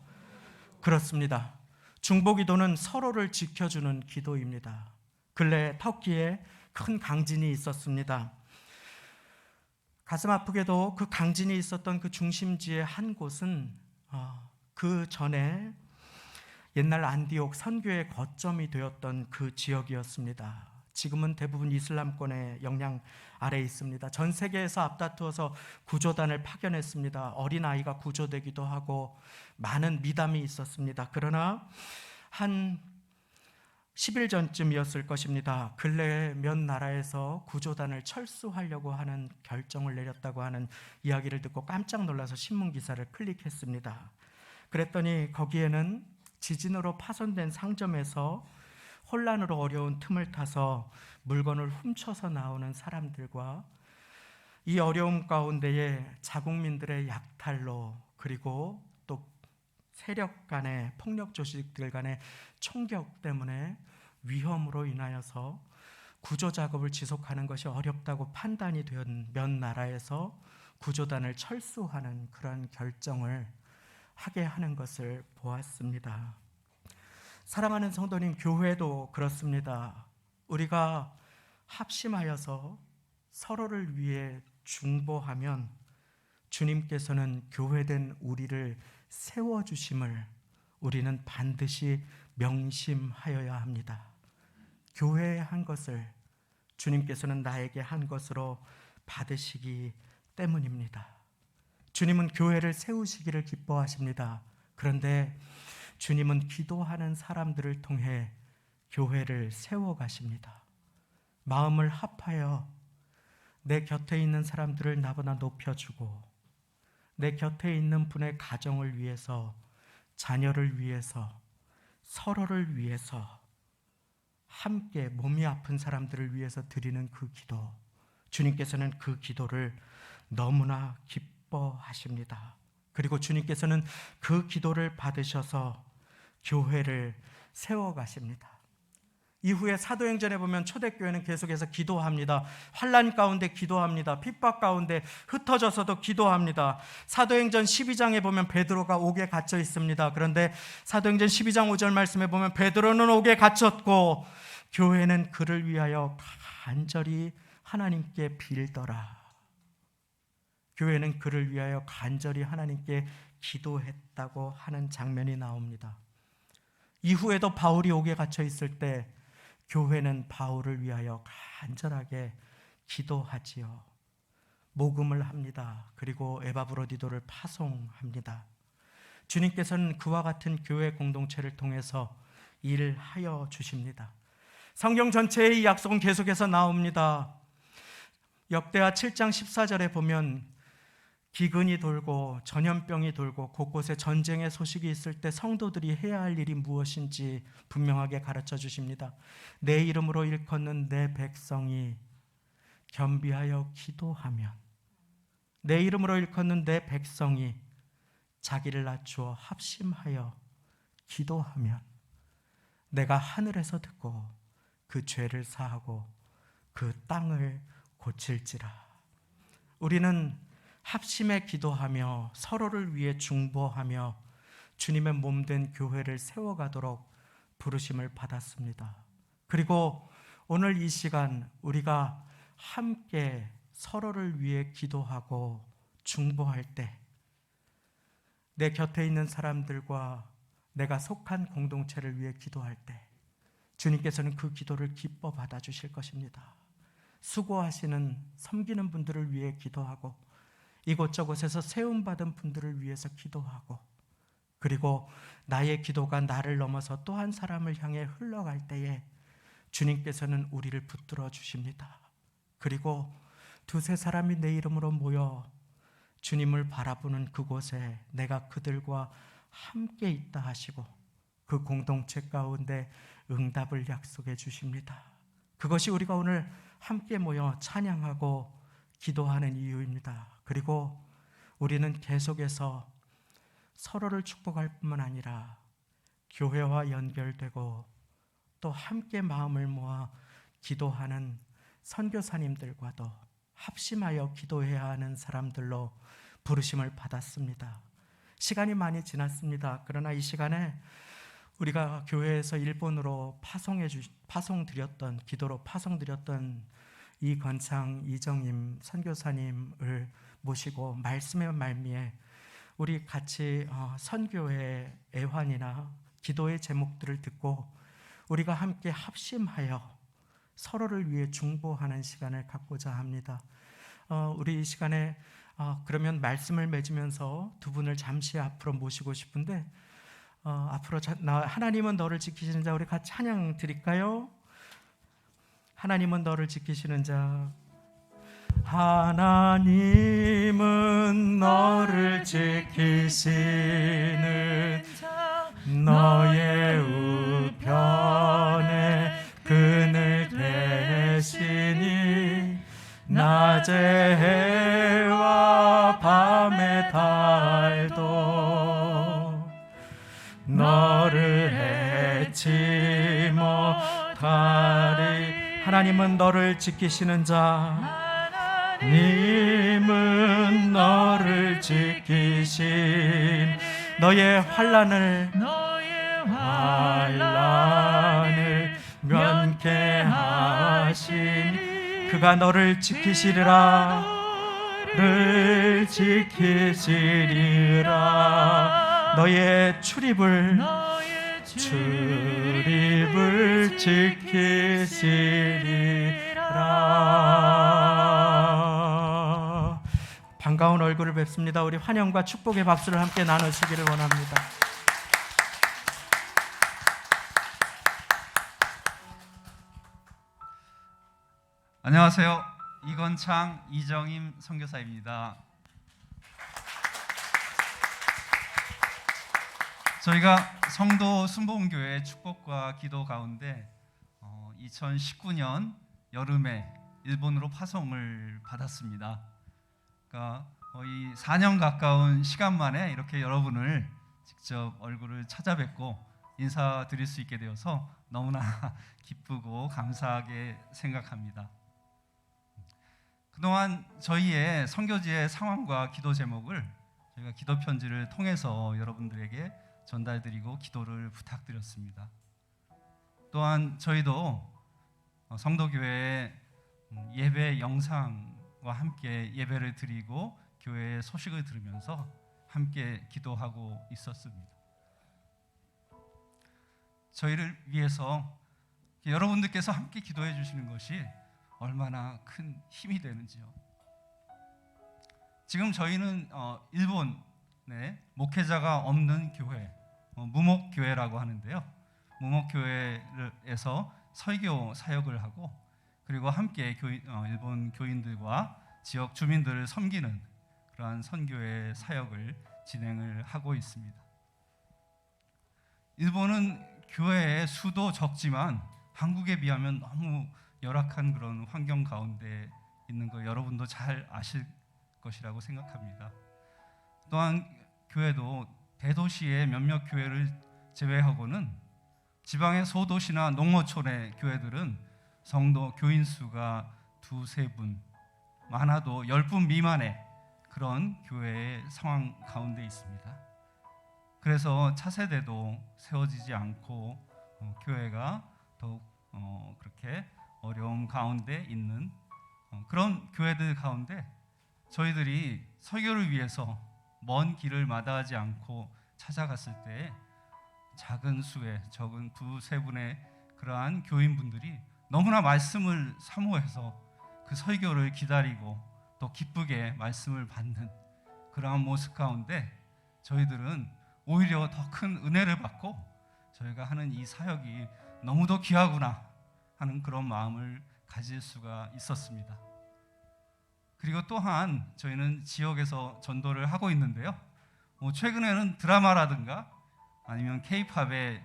그렇습니다. 중보 기도는 서로를 지켜주는 기도입니다. 근래 터키에 큰 강진이 있었습니다. 가슴 아프게도 그 강진이 있었던 그 중심지의 한 곳은 그 전에 옛날 안디옥 선교의 거점이 되었던 그 지역이었습니다. 지금은 대부분 이슬람권의 영향 아래에 있습니다. 전 세계에서 앞다투어서 구조단을 파견했습니다. 어린아이가 구조되기도 하고 많은 미담이 있었습니다. 그러나 한 10일 전쯤이었을 것입니다. 근래에 몇 나라에서 구조단을 철수하려고 하는 결정을 내렸다고 하는 이야기를 듣고 깜짝 놀라서 신문 기사를 클릭했습니다. 그랬더니 거기에는 지진으로 파손된 상점에서 혼란으로 어려운 틈을 타서 물건을 훔쳐서 나오는 사람들과 이 어려움 가운데에 자국민들의 약탈로, 그리고 또 세력 간의 폭력 조직들 간의 총격 때문에 위험으로 인하여서 구조 작업을 지속하는 것이 어렵다고 판단이 된 몇 나라에서 구조단을 철수하는 그런 결정을 하게 하는 것을 보았습니다. 사랑하는 성도님, 교회도 그렇습니다. 우리가 합심하여서 서로를 위해 중보하면 주님께서는 교회된 우리를 세워주심을 우리는 반드시 명심하여야 합니다. 교회에 한 것을 주님께서는 나에게 한 것으로 받으시기 때문입니다. 주님은 교회를 세우시기를 기뻐하십니다. 그런데 주님은 기도하는 사람들을 통해 교회를 세워가십니다. 마음을 합하여 내 곁에 있는 사람들을 나보다 높여주고 내 곁에 있는 분의 가정을 위해서, 자녀를 위해서, 서로를 위해서, 함께 몸이 아픈 사람들을 위해서 드리는 그 기도, 주님께서는 그 기도를 너무나 기뻐하십니다. 그리고 주님께서는 그 기도를 받으셔서 교회를 세워가십니다. 이후에 사도행전에 보면 초대교회는 계속해서 기도합니다. 환난 가운데 기도합니다. 핍박 가운데 흩어져서도 기도합니다. 사도행전 12장에 보면 베드로가 옥에 갇혀 있습니다. 그런데 사도행전 12장 5절 말씀에 보면 베드로는 옥에 갇혔고 교회는 그를 위하여 간절히 하나님께 빌더라. 교회는 그를 위하여 간절히 하나님께 기도했다고 하는 장면이 나옵니다. 이후에도 바울이 옥에 갇혀 있을 때 교회는 바울을 위하여 간절하게 기도하지요. 모금을 합니다. 그리고 에바브로디도를 파송합니다. 주님께서는 그와 같은 교회 공동체를 통해서 일하여 주십니다. 성경 전체의 이 약속은 계속해서 나옵니다. 역대하 7장 14절에 보면 기근이 돌고 전염병이 돌고 곳곳에 전쟁의 소식이 있을 때 성도들이 해야 할 일이 무엇인지 분명하게 가르쳐 주십니다. 내 이름으로 일컫는 내 백성이 겸비하여 기도하면, 내 이름으로 일컫는 내 백성이 자기를 낮추어 합심하여 기도하면 내가 하늘에서 듣고 그 죄를 사하고 그 땅을 고칠지라. 우리는 합심해 기도하며 서로를 위해 중보하며 주님의 몸된 교회를 세워가도록 부르심을 받았습니다. 그리고 오늘 이 시간 우리가 함께 서로를 위해 기도하고 중보할 때 내 곁에 있는 사람들과 내가 속한 공동체를 위해 기도할 때 주님께서는 그 기도를 기뻐 받아주실 것입니다. 수고하시는 섬기는 분들을 위해 기도하고 이곳저곳에서 세움받은 분들을 위해서 기도하고 그리고 나의 기도가 나를 넘어서 또 한 사람을 향해 흘러갈 때에 주님께서는 우리를 붙들어 주십니다. 그리고 두세 사람이 내 이름으로 모여 주님을 바라보는 그곳에 내가 그들과 함께 있다 하시고 그 공동체 가운데 응답을 약속해 주십니다. 그것이 우리가 오늘 함께 모여 찬양하고 기도하는 이유입니다. 그리고 우리는 계속해서 서로를 축복할 뿐만 아니라 교회와 연결되고 또 함께 마음을 모아 기도하는 선교사님들과도 합심하여 기도해야 하는 사람들로 부르심을 받았습니다. 시간이 많이 지났습니다. 그러나 이 시간에 우리가 교회에서 일본으로 파송드렸던 기도로 파송드렸던 이건창 이정임 선교사님을 모시고 말씀의 말미에 우리 같이 선교의 애환이나 기도의 제목들을 듣고 우리가 함께 합심하여 서로를 위해 중보하는 시간을 갖고자 합니다. 우리 이 시간에 그러면 말씀을 맺으면서 두 분을 잠시 앞으로 모시고 싶은데 앞으로 하나님은 너를 지키시는 자, 우리 같이 찬양 드릴까요? 하나님은 너를 지키시는 자, 하나님은 너를 지키시는 자, 너의 우편에 그늘 대시니 낮의 해와 밤의 달도 너를 해치 못하리. 하나님은 너를 지키시는 자, 하나님은 너를 지키신 너의 환난을 면케하신 그가 너를 지키시리라. 를 지키시리라. 너의 출입을 지키시리라. 반가운 얼굴을 뵙습니다. 우리 환영과 축복의 박수를 함께 나누시기를 원합니다. 안녕하세요. 이건창, 이정임 선교사입니다. 저희가 성도 순복음교회 축복과 기도 가운데 2019년 여름에 일본으로 파송을 받았습니다. 그러니까 거의 4년 가까운 시간 만에 이렇게 여러분을 직접 얼굴을 찾아뵙고 인사드릴 수 있게 되어서 너무나 기쁘고 감사하게 생각합니다. 그동안 저희의 선교지의 상황과 기도 제목을 저희가 기도 편지를 통해서 여러분들에게 전달드리고 기도를 부탁드렸습니다. 또한 저희도 성도교회의 예배 영상과 함께 예배를 드리고 교회의 소식을 들으면서 함께 기도하고 있었습니다. 저희를 위해서 여러분들께서 함께 기도해 주시는 것이 얼마나 큰 힘이 되는지요. 지금 저희는 일본에 목회자가 없는 교회, 무목교회라고 하는데요. 무목교회에서 설교 사역을 하고 그리고 함께 일본 교인들과 지역 주민들을 섬기는 그러한 선교의 사역을 진행을 하고 있습니다. 일본은 교회의 수도 적지만 한국에 비하면 너무 열악한 그런 환경 가운데 있는 거 여러분도 잘 아실 것이라고 생각합니다. 또한 교회도 대도시의 몇몇 교회를 제외하고는 지방의 소도시나 농어촌의 교회들은 성도 교인 수가 2-3분, 많아도 10분 미만의 그런 교회의 상황 가운데 있습니다. 그래서 차세대도 세워지지 않고 교회가 더욱 그렇게 어려움 가운데 있는 그런 교회들 가운데 저희들이 설교를 위해서 먼 길을 마다하지 않고 찾아갔을 때 작은 수의 적은 2-3분의 그러한 교인분들이 너무나 말씀을 사모해서 그 설교를 기다리고 또 기쁘게 말씀을 받는 그러한 모습 가운데 저희들은 오히려 더 큰 은혜를 받고 저희가 하는 이 사역이 너무도 귀하구나 하는 그런 마음을 가질 수가 있었습니다. 그리고 또한 저희는 지역에서 전도를 하고 있는데요. 최근에는 드라마라든가 아니면 K-팝의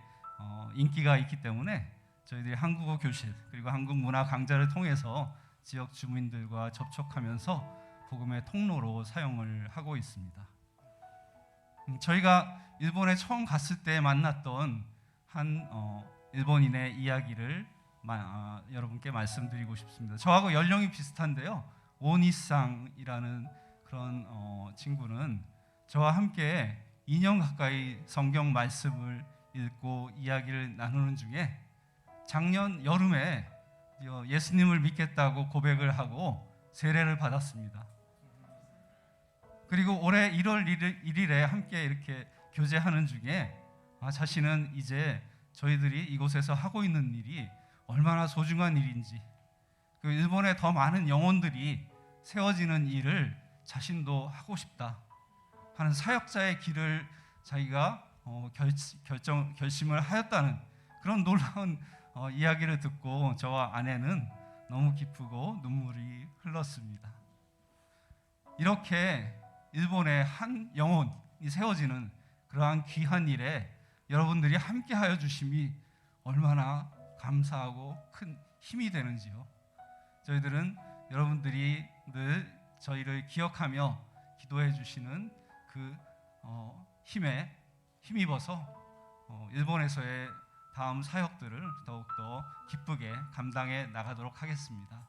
인기가 있기 때문에 저희들이 한국어 교실 그리고 한국 문화 강좌를 통해서 지역 주민들과 접촉하면서 복음의 통로로 사용을 하고 있습니다. 저희가 일본에 처음 갔을 때 만났던 한 일본인의 이야기를 여러분께 말씀드리고 싶습니다. 저하고 연령이 비슷한데요. 오니상이라는 그런 친구는 저와 함께 2년 가까이 성경 말씀을 읽고 이야기를 나누는 중에 작년 여름에 예수님을 믿겠다고 고백을 하고 세례를 받았습니다. 그리고 올해 1월 1일에 함께 이렇게 교제하는 중에 자신은 이제 저희들이 이곳에서 하고 있는 일이 얼마나 소중한 일인지, 그 일본에 더 많은 영혼들이 세워지는 일을 자신도 하고 싶다 하는 사역자의 길을 자기가 결심을 하였다는 그런 놀라운 이야기를 듣고 저와 아내는 너무 기쁘고 눈물이 흘렀습니다. 이렇게 일본의 한 영혼이 세워지는 그러한 귀한 일에 여러분들이 함께하여 주심이 얼마나 감사하고 큰 힘이 되는지요. 저희들은 여러분들이 늘 저희를 기억하며 기도해 주시는 그 힘에 힘입어서 일본에서의 다음 사역들을 더욱더 기쁘게 감당해 나가도록 하겠습니다.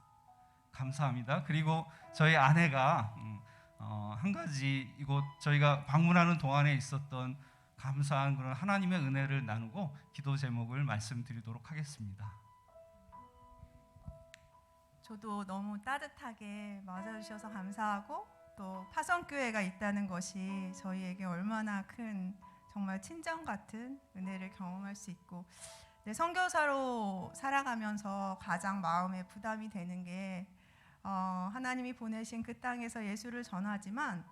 감사합니다. 그리고 저희 아내가 한 가지 이곳 저희가 방문하는 동안에 있었던 감사한 그런 하나님의 은혜를 나누고 기도 제목을 말씀드리도록 하겠습니다. 저도 너무 따뜻하게 맞아주셔서 감사하고 또 파성교회가 있다는 것이 저희에게 얼마나 큰 정말 친정 같은 은혜를 경험할 수 있고 선교사로 살아가면서 가장 마음에 부담이 되는 게 하나님이 보내신 그 땅에서 예수를 전하지만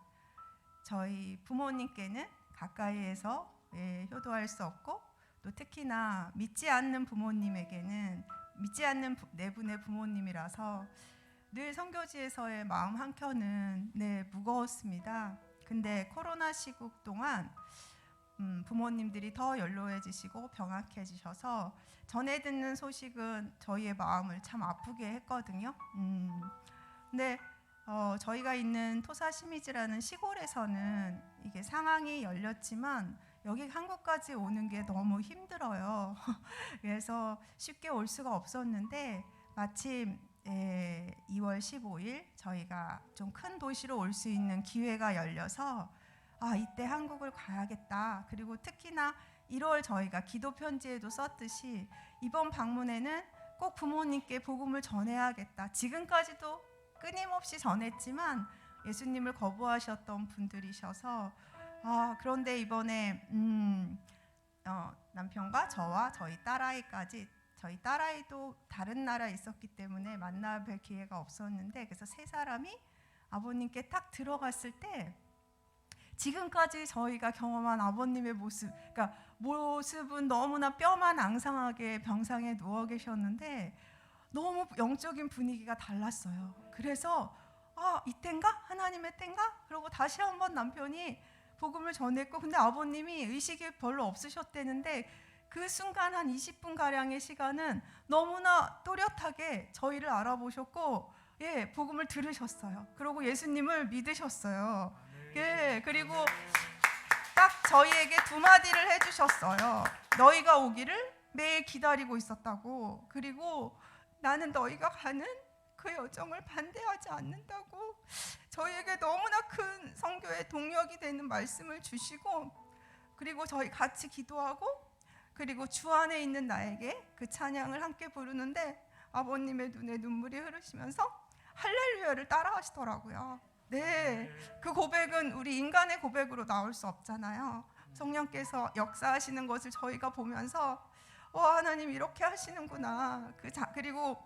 저희 부모님께는 가까이에서 효도할 수 없고 또 특히나 믿지 않는 부모님에게는 믿지 않는 네 분의 부모님이라서 늘 선교지에서의 마음 한켠은 무거웠습니다. 근데 코로나 시국 동안 부모님들이 더 연로해지시고 병약해지셔서 전해 듣는 소식은 저희의 마음을 참 아프게 했거든요. 근데 저희가 있는 토사시미즈라는 시골에서는 이게 상황이 열렸지만 여기 한국까지 오는 게 너무 힘들어요. 그래서 쉽게 올 수가 없었는데 마침 2월 15일 저희가 좀 큰 도시로 올 수 있는 기회가 열려서 이때 한국을 가야겠다. 그리고 특히나 1월 저희가 기도 편지에도 썼듯이 이번 방문에는 꼭 부모님께 복음을 전해야겠다. 지금까지도 끊임없이 전했지만 예수님을 거부하셨던 분들이셔서 그런데 이번에 남편과 저와 저희 딸아이까지 저희 딸아이도 다른 나라에 있었기 때문에 만나 뵐 기회가 없었는데 그래서 세 사람이 아버님께 딱 들어갔을 때 지금까지 저희가 경험한 아버님의 모습은 너무나 뼈만 앙상하게 병상에 누워 계셨는데 너무 영적인 분위기가 달랐어요. 그래서 이땐가? 하나님의 때인가? 그러고 다시 한번 남편이 복음을 전했고 근데 아버님이 의식이 별로 없으셨대는데 그 순간 한 20분 가량의 시간은 너무나 또렷하게 저희를 알아보셨고 복음을 들으셨어요. 그리고 예수님을 믿으셨어요. 그리고 딱 저희에게 두 마디를 해주셨어요. 너희가 오기를 매일 기다리고 있었다고. 그리고 나는 너희가 가는 그 여정을 반대하지 않는다고 저희에게 너무나 큰 선교의 동력이 되는 말씀을 주시고 그리고 저희 같이 기도하고 그리고 주 안에 있는 나에게 그 찬양을 함께 부르는데 아버님의 눈에 눈물이 흐르시면서 할렐루야를 따라하시더라고요. 그 고백은 우리 인간의 고백으로 나올 수 없잖아요. 성령께서 역사하시는 것을 저희가 보면서 하나님 이렇게 하시는구나. 그리고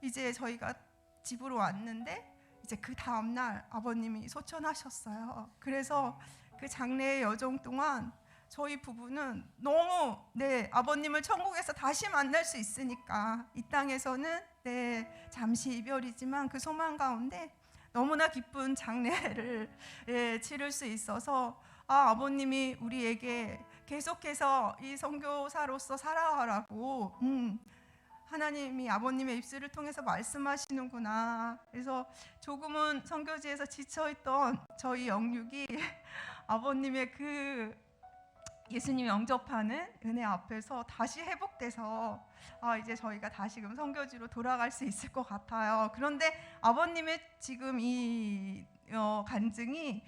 이제 저희가 집으로 왔는데 이제 그 다음 날 아버님이 소천하셨어요. 그래서 그 장례의 여정 동안 저희 부부는 너무 아버님을 천국에서 다시 만날 수 있으니까 이 땅에서는 잠시 이별이지만 그 소망 가운데 너무나 기쁜 장례를 치를 수 있어서 아버님이 우리에게 계속해서 이 선교사로서 살아가라고 하나님이 아버님의 입술을 통해서 말씀하시는구나. 그래서 조금은 선교지에서 지쳐있던 저희 영육이 아버님의 그 예수님 영접하는 은혜 앞에서 다시 회복돼서 이제 저희가 다시금 선교지로 돌아갈 수 있을 것 같아요. 그런데 아버님의 지금 이 간증이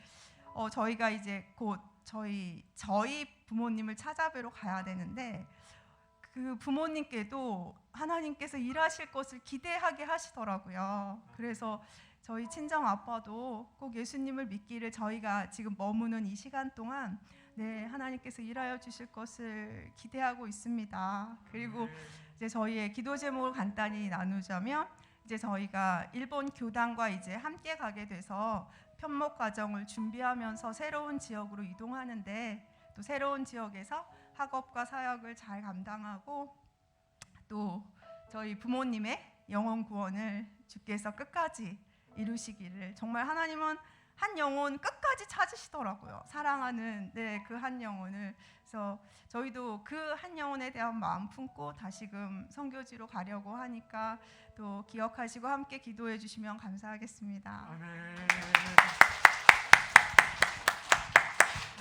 저희가 이제 곧 저희 부모님을 찾아뵈러 가야 되는데 그 부모님께도 하나님께서 일하실 것을 기대하게 하시더라고요. 그래서 저희 친정 아빠도 꼭 예수님을 믿기를 저희가 지금 머무는 이 시간 동안 하나님께서 일하여 주실 것을 기대하고 있습니다. 그리고 이제 저희의 기도 제목을 간단히 나누자면 이제 저희가 일본 교단과 이제 함께 가게 돼서 편목 과정을 준비하면서 새로운 지역으로 이동하는데 또 새로운 지역에서 학업과 사역을 잘 감당하고 또 저희 부모님의 영혼 구원을 주께서 끝까지 이루시기를 정말 하나님은 한 영혼 끝까지 찾으시더라고요. 사랑하는 그 한 영혼을. 그래서 저희도 그 한 영혼에 대한 마음 품고 다시금 선교지로 가려고 하니까 또 기억하시고 함께 기도해 주시면 감사하겠습니다. 아멘.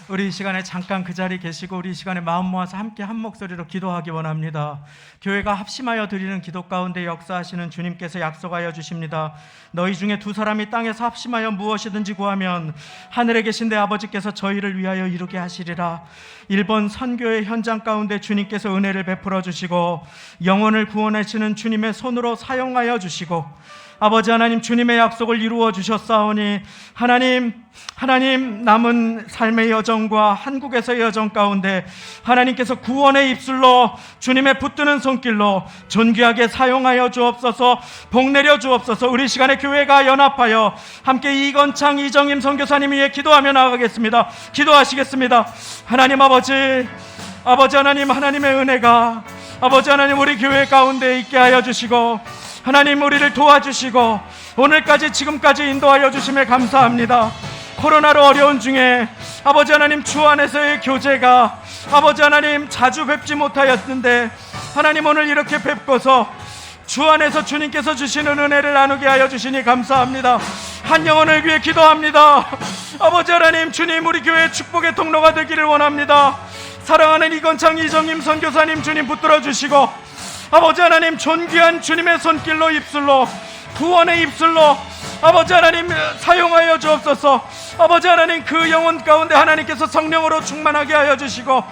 우리 이 시간에 잠깐 그 자리에 계시고 우리 이 시간에 마음 모아서 함께 한 목소리로 기도하기 원합니다. 교회가 합심하여 드리는 기도 가운데 역사하시는 주님께서 약속하여 주십니다. 너희 중에 두 사람이 땅에서 합심하여 무엇이든지 구하면 하늘에 계신 내 아버지께서 저희를 위하여 이루게 하시리라. 일본 선교의 현장 가운데 주님께서 은혜를 베풀어 주시고 영혼을 구원하시는 주님의 손으로 사용하여 주시고 아버지 하나님, 주님의 약속을 이루어 주셨사오니 하나님 남은 삶의 여정과 한국에서의 여정 가운데 하나님께서 구원의 입술로 주님의 붙드는 손길로 존귀하게 사용하여 주옵소서. 복 내려 주옵소서. 우리 시간에 교회가 연합하여 함께 이건창 이정임 선교사님 위해 기도하며 나아가겠습니다. 기도하시겠습니다. 하나님 아버지 하나님, 하나님의 은혜가 아버지 하나님 우리 교회 가운데 있게 하여 주시고 하나님 우리를 도와주시고 오늘까지 지금까지 인도하여 주심에 감사합니다. 코로나로 어려운 중에 아버지 하나님 주 안에서의 교제가 아버지 하나님 자주 뵙지 못하였는데 하나님 오늘 이렇게 뵙고서 주 안에서 주님께서 주시는 은혜를 나누게 하여 주시니 감사합니다. 한 영혼을 위해 기도합니다. 아버지 하나님, 주님 우리 교회 축복의 통로가 되기를 원합니다. 사랑하는 이건창 이정임 선교사님 주님 붙들어 주시고 아버지 하나님 존귀한 주님의 손길로 입술로 구원의 입술로 아버지 하나님 사용하여 주옵소서. 아버지 하나님 그 영혼 가운데 하나님께서 성령으로 충만하게 하여 주시고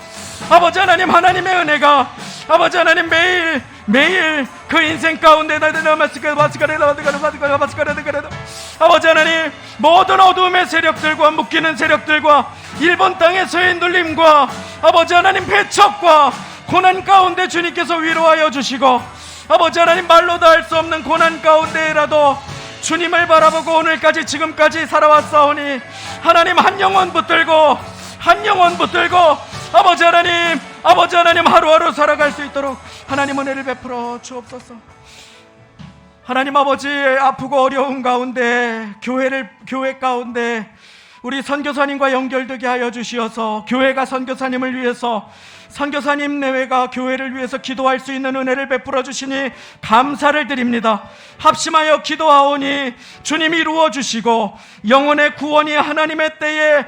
아버지 하나님, 하나님의 은혜가 아버지 하나님 매일 그 인생 가운데 아버지 하나님 모든 어두움의 세력들과 묶이는 세력들과 일본 땅에서의 눌림과 아버지 하나님 배척과 고난 가운데 주님께서 위로하여 주시고 아버지 하나님 말로도 할 수 없는 고난 가운데라도 주님을 바라보고 오늘까지 지금까지 살아왔사오니 하나님 한 영혼 붙들고 아버지 하나님 하루하루 살아갈 수 있도록 하나님 은혜를 베풀어 주옵소서. 하나님 아버지 아프고 어려운 가운데 교회 가운데 우리 선교사님과 연결되게 하여 주시어서 교회가 선교사님을 위해서 선교사님 내외가 교회를 위해서 기도할 수 있는 은혜를 베풀어 주시니 감사를 드립니다. 합심하여 기도하오니 주님이 이루어 주시고 영혼의 구원이 하나님의 때에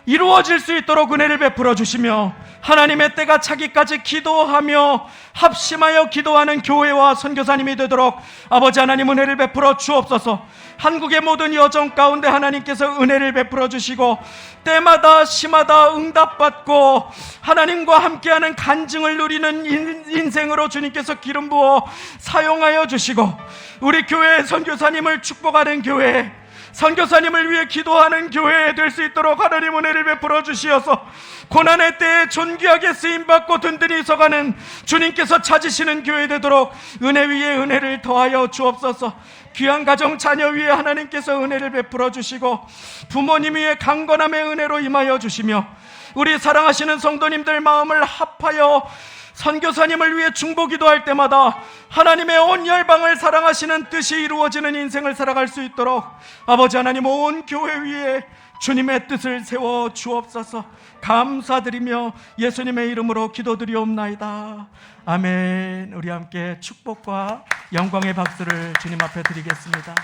이루어질 수 있도록 은혜를 베풀어 주시며 하나님의 때가 차기까지 기도하며 합심하여 기도하는 교회와 선교사님이 되도록 아버지 하나님 은혜를 베풀어 주옵소서. 한국의 모든 여정 가운데 하나님께서 은혜를 베풀어 주시고 때마다 시마다 응답받고 하나님과 함께하는 간증을 누리는 인생으로 주님께서 기름 부어 사용하여 주시고 우리 교회 선교사님을 축복하는 교회, 선교사님을 위해 기도하는 교회 될 수 있도록 하나님 은혜를 베풀어 주시어서 고난의 때에 존귀하게 쓰임받고 든든히 서가는 주님께서 찾으시는 교회 되도록 은혜 위에 은혜를 더하여 주옵소서. 귀한 가정 자녀 위에 하나님께서 은혜를 베풀어 주시고 부모님 위에 강건함의 은혜로 임하여 주시며 우리 사랑하시는 성도님들 마음을 합하여 선교사님을 위해 중보기도할 때마다 하나님의 온 열방을 사랑하시는 뜻이 이루어지는 인생을 살아갈 수 있도록 아버지 하나님 온 교회 위에 주님의 뜻을 세워 주옵소서. 감사드리며 예수님의 이름으로 기도드리옵나이다. 아멘. 우리 함께 축복과 영광의 박수를 주님 앞에 드리겠습니다.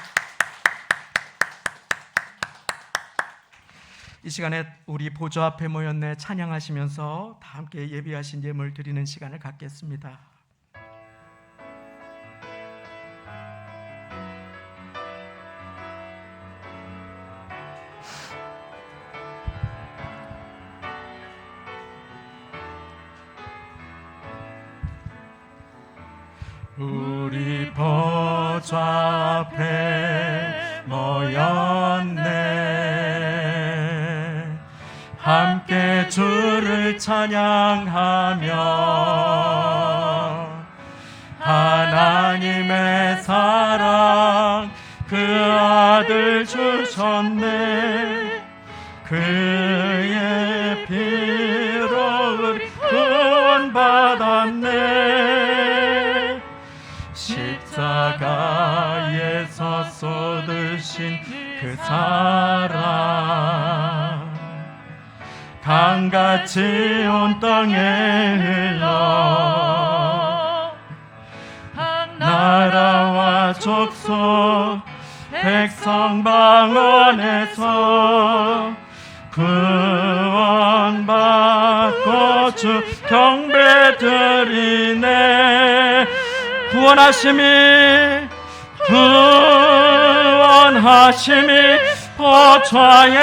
이 시간에 우리 보좌 앞에 모였네 찬양하시면서 다 함께 예비하신 예물 드리는 시간을 갖겠습니다. 우리 보좌 앞에 모였네 함께 주를 찬양하며 하나님의 사랑 그 아들 주셨네 그의 피로 우리 구원받았네 십자가에서 쏟으신 그 사랑 강같이 온 땅에 흘러 나라와 족속 백성 방언에서 구원 주 경배드리네. 구원하심이 보좌에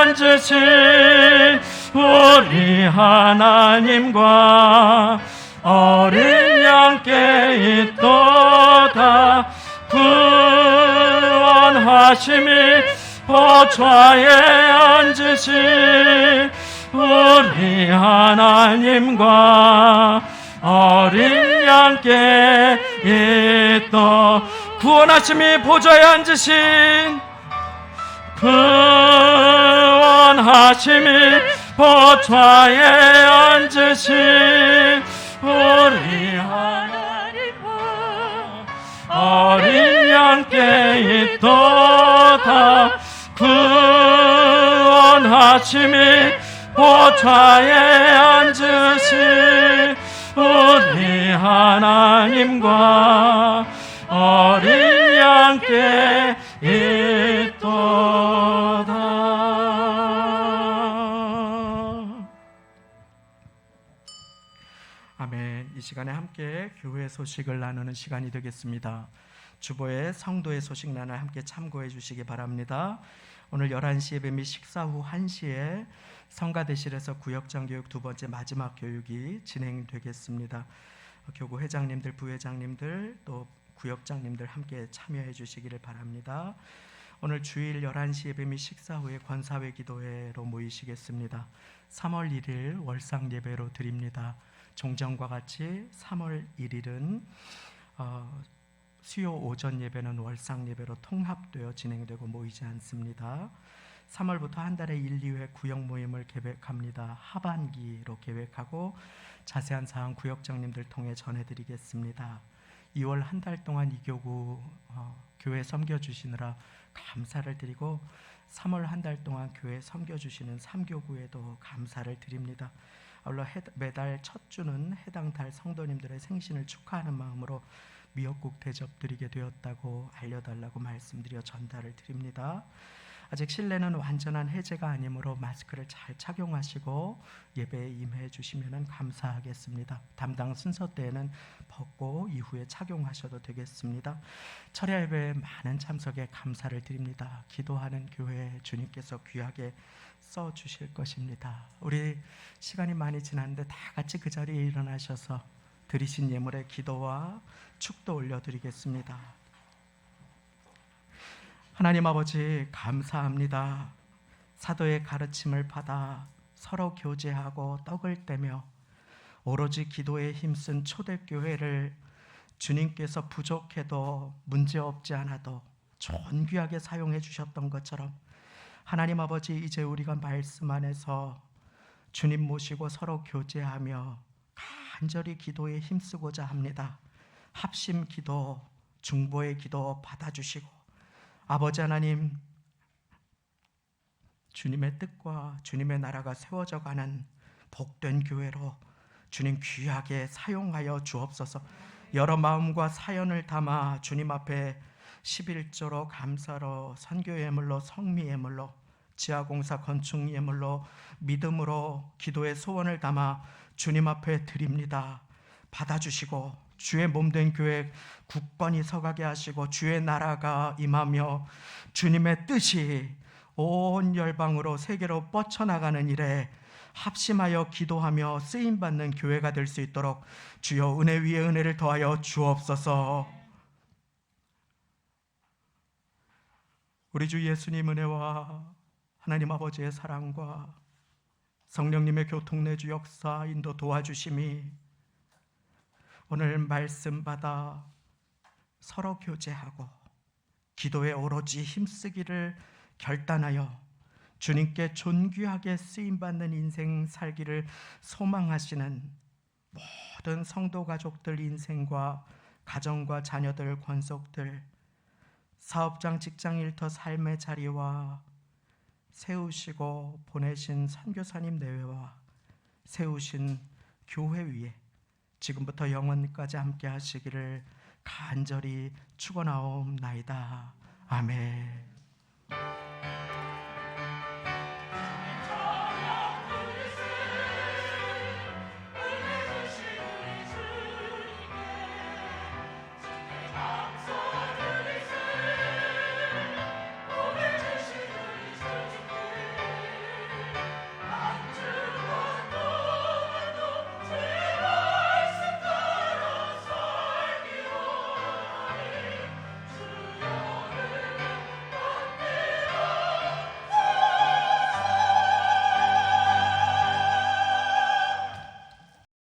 앉으신 우리 하나님과 어린 양께 있도다. 구원하심이 보좌에 앉으신 우리 하나님과 어린 양께 있도. 구원하심이 보좌에 앉으신, 구원하심이 보좌에 앉으신 우리 하나님과 어린 양께 있도다. 구원하심이 보좌에 앉으신 우리 하나님과 어린 양께 있도다. 아멘. 이 시간에 함께 교회 소식을 나누는 시간이 되겠습니다. 주보의 성도의 소식 나눠 함께 참고해 주시기 바랍니다. 오늘 11시 예배 및 식사 후 1시에 성가대실에서 구역장 교육 두 번째 마지막 교육이 진행되겠습니다. 교구 회장님들, 부회장님들, 또 구역장님들 함께 참여해 주시기를 바랍니다. 오늘 주일 11시 예배 및 식사 후에 권사회 기도회로 모이시겠습니다. 3월 1일 월상 예배로 드립니다. 종전과 같이 3월 1일은 수요 오전 예배는 월상 예배로 통합되어 진행되고 모이지 않습니다. 3월부터 한 달에 1, 2회 구역 모임을 계획합니다. 하반기로 계획하고 자세한 사항 구역장님들 통해 전해드리겠습니다. 2월 한 달 동안 이교구 교회 섬겨주시느라 감사를 드리고 3월 한 달 동안 교회 섬겨주시는 3교구에도 감사를 드립니다. 아울러 매달 첫 주는 해당 달 성도님들의 생신을 축하하는 마음으로 미역국 대접 드리게 되었다고 알려달라고 말씀드려 전달을 드립니다. 아직 실내는 완전한 해제가 아니므로 마스크를 잘 착용하시고 예배에 임해 주시면 감사하겠습니다. 담당 순서 때에는 벗고 이후에 착용하셔도 되겠습니다. 철야 예배에 많은 참석에 감사를 드립니다. 기도하는 교회 주님께서 귀하게 써주실 것입니다. 우리 시간이 많이 지났는데 다 같이 그 자리에 일어나셔서 드리신 예물에 기도와 축도 올려드리겠습니다. 하나님 아버지 감사합니다. 사도의 가르침을 받아 서로 교제하고 떡을 떼며 오로지 기도에 힘쓴 초대교회를 주님께서 부족해도 문제없지 않아도 존귀하게 사용해 주셨던 것처럼 하나님 아버지 이제 우리가 말씀 안에서 주님 모시고 서로 교제하며 간절히 기도에 힘쓰고자 합니다. 합심 기도, 중보의 기도 받아주시고 아버지 하나님, 주님의 뜻과 주님의 나라가 세워져 가는 복된 교회로 주님 귀하게 사용하여 주옵소서. 여러 마음과 사연을 담아 주님 앞에 11조로 감사로 선교 예물로 성미 예물로 지하공사 건축 예물로 믿음으로 기도의 소원을 담아 주님 앞에 드립니다. 받아주시고 주의 몸된 교회 굳건히 서가게 하시고 주의 나라가 임하며 주님의 뜻이 온 열방으로 세계로 뻗쳐나가는 일에 합심하여 기도하며 쓰임받는 교회가 될 수 있도록 주여 은혜 위에 은혜를 더하여 주옵소서. 우리 주 예수님 은혜와 하나님 아버지의 사랑과 성령님의 교통내주 역사 인도 도와주심이 오늘 말씀 받아 서로 교제하고 기도에 오로지 힘쓰기를 결단하여 주님께 존귀하게 쓰임받는 인생 살기를 소망하시는 모든 성도 가족들 인생과 가정과 자녀들 권속들 사업장 직장 일터 삶의 자리와 세우시고 보내신 선교사님 내외와 세우신 교회 위에 지금부터 영원까지 함께 하시기를 간절히 축원하옵나이다. 아멘.